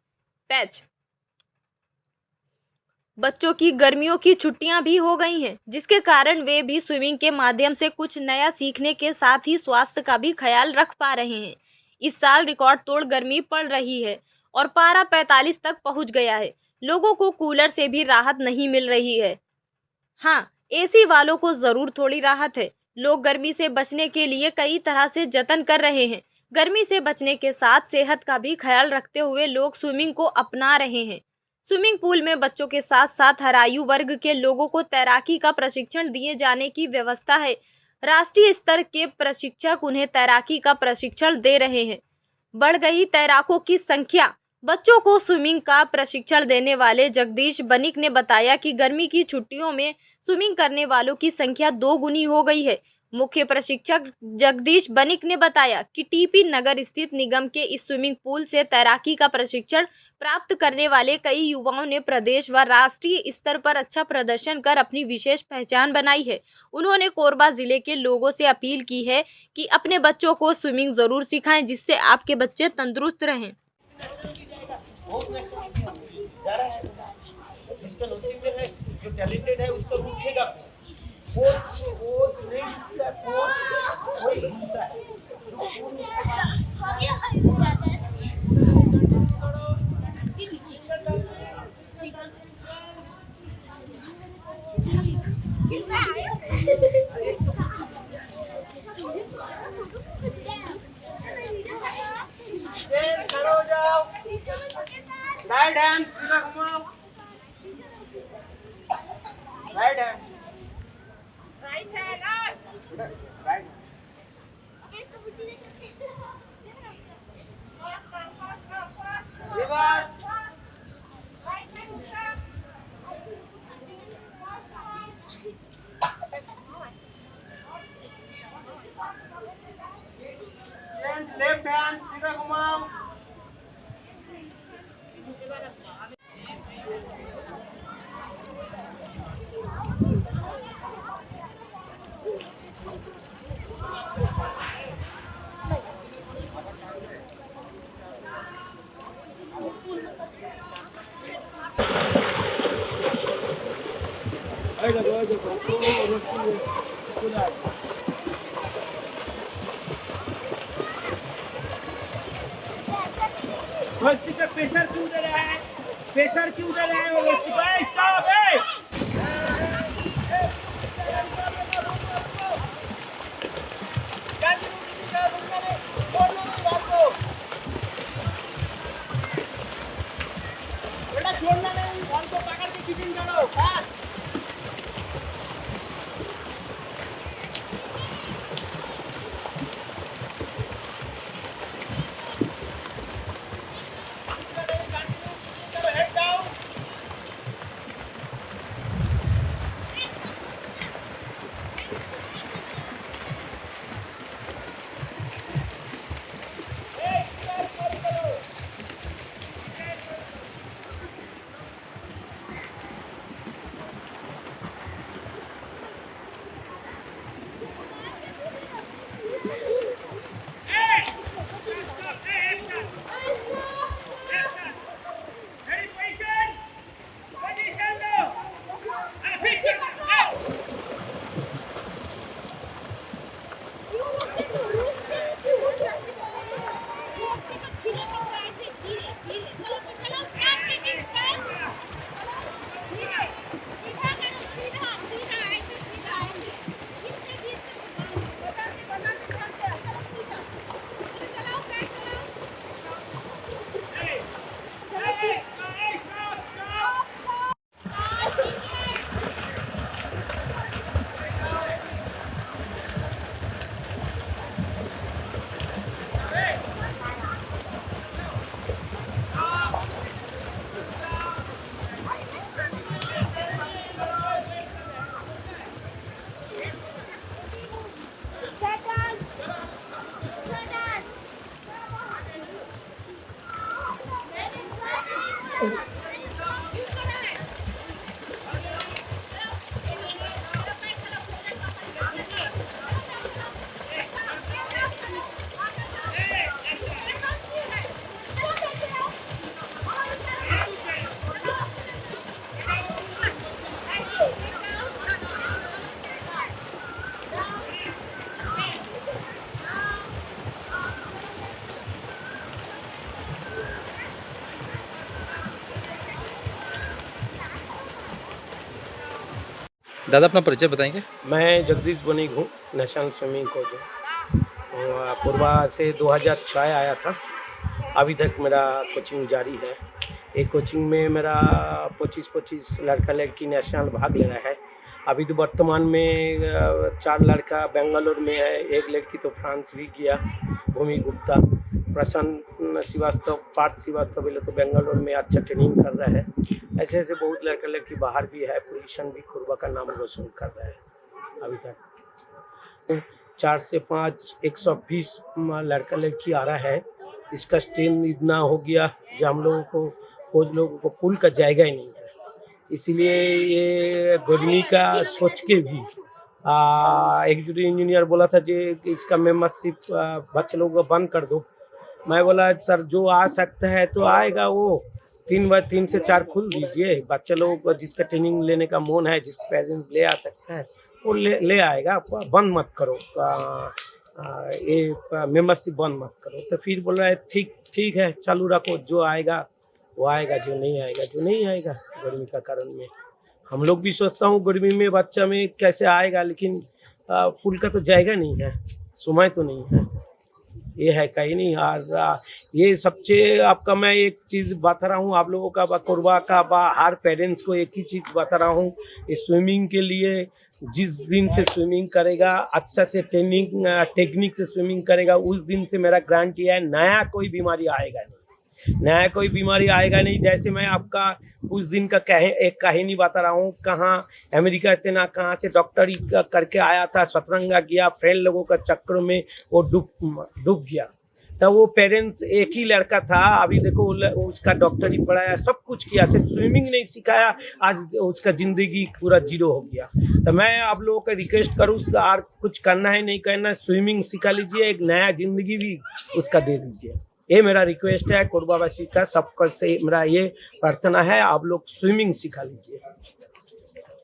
पैच बच्चों की गर्मियों की छुट्टियां भी हो गई हैं, जिसके कारण वे भी स्विमिंग के माध्यम से कुछ नया सीखने के साथ ही स्वास्थ्य का भी ख्याल रख पा रहे हैं। इस साल रिकॉर्ड तोड़ गर्मी पड़ रही है और पारा 45 तक पहुंच गया है। लोगों को कूलर से भी राहत नहीं मिल रही है। हाँ, एसी वालों को जरूर थोड़ी राहत है। लोग गर्मी से बचने के लिए कई तरह से जतन कर रहे हैं। गर्मी से बचने के साथ सेहत का भी ख्याल रखते हुए लोग स्विमिंग को अपना रहे हैं। स्विमिंग पूल में बच्चों के साथ साथ हर आयु वर्ग के लोगों को तैराकी का प्रशिक्षण दिए जाने की व्यवस्था है। राष्ट्रीय स्तर के प्रशिक्षक उन्हें तैराकी का प्रशिक्षण दे रहे हैं। बढ़ गई तैराकों की संख्या। बच्चों को स्विमिंग का प्रशिक्षण देने वाले जगदीश बनिक ने बताया कि गर्मी की छुट्टियों में स्विमिंग करने वालों की संख्या 2 गुनी हो गई है। मुख्य प्रशिक्षक जगदीश बनिक ने बताया कि टीपी नगर स्थित निगम के इस स्विमिंग पूल से तैराकी का प्रशिक्षण प्राप्त करने वाले कई युवाओं ने प्रदेश व राष्ट्रीय स्तर पर अच्छा प्रदर्शन कर अपनी विशेष पहचान बनाई है। उन्होंने कोरबा जिले के लोगों से अपील की है कि अपने बच्चों को स्विमिंग जरूर सिखाएं, जिससे आपके बच्चे तंदुरुस्त रहें। जो टैलेंटेड है उसको उठेगा, लेफ्ट हैंड सीधा घुमाओ। रस्सी पे प्रेशर क्यों दे रहा है? प्रेशर क्यों दे रहा है वो रस्सी पे? स्टॉप है। बेटा छोड़ना नहीं, बॉल को पकड़ के किपिंग करो। पास दादा अपना परिचय बताएंगे? मैं जगदीश बनीग हूँ, नेशनल स्विमिंग कोच हूँ। पूर्वा से 2006 आया था, अभी तक मेरा कोचिंग जारी है। एक कोचिंग में मेरा 25 लड़का लड़की नेशनल भाग ले रहा है। अभी तो वर्तमान में 4 लड़का बेंगलोर में है, एक लड़की तो फ्रांस भी गया, भूमि गुप्ता, प्रसन्न श्रीवास्तव, पार्थ श्रीवास्तव बोले तो बेंगलोर में अच्छा ट्रेनिंग कर रहा है। ऐसे ऐसे बहुत लड़का लड़की बाहर भी है, पोजीशन भी खुरबा का नाम रोशन कर रहा है। अभी तक 4 से 5 120 लड़का लड़की आ रहा है। इसका स्ट्रेन इतना हो गया जो हम लोगों को, कोच लोगों को पुल का जाएगा ही नहीं है। इसीलिए ये गर्मी का सोच के भी एग्जीक्यूटिव इंजीनियर बोला था कि इसका मेंबरशिप बच्चे लोगों को बंद कर दो। मैं बोला सर जो आ सकता है तो आएगा, वो 3 से 4 खुल दीजिए। बच्चे लोगों को जिसका ट्रेनिंग लेने का मन है, जिसका पेरेंट्स ले आ सकता है वो ले आएगा, बंद मत करो, ये मेंबरशिप बंद मत करो। तो फिर बोल रहा है ठीक है चालू रखो, जो आएगा वो आएगा, जो नहीं आएगा गर्मी का कारण में। हम लोग भी सोचता हूँ गर्मी में बच्चा में कैसे आएगा, लेकिन पुल का तो जाएगा नहीं है, समय तो नहीं है, ये है कहीं नहीं। और ये सबसे आपका मैं एक चीज़ बता रहा हूँ आप लोगों का, कोरबा का हर पेरेंट्स को एक ही चीज़ बता रहा हूँ, ये स्विमिंग के लिए जिस दिन से स्विमिंग करेगा, अच्छा से टेक्निक से स्विमिंग करेगा, उस दिन से मेरा गारंटी है नया कोई बीमारी आएगा नहीं, नया कोई बीमारी आएगा नहीं। जैसे मैं आपका उस दिन का एक कहानी बता रहा हूँ, कहाँ अमेरिका से ना कहाँ से डॉक्टरी करके आया था, सतरंगा किया, फ्रेंड लोगों का चक्कर में वो डूब गया। तो वो पेरेंट्स एक ही लड़का था, अभी देखो उसका डॉक्टरी पढ़ाया, सब कुछ किया, सिर्फ स्विमिंग नहीं सिखाया, आज उसका ज़िंदगी पूरा जीरो हो गया। तो मैं आप लोगों को रिक्वेस्ट करूँ, और कुछ करना है नहीं करना, स्विमिंग सिखा लीजिए, एक नया ज़िंदगी भी उसका दे दीजिए। ये मेरा रिक्वेस्ट है कोरबावासी का, सबका से मेरा ये प्रार्थना है, आप लोग स्विमिंग सिखा लीजिए।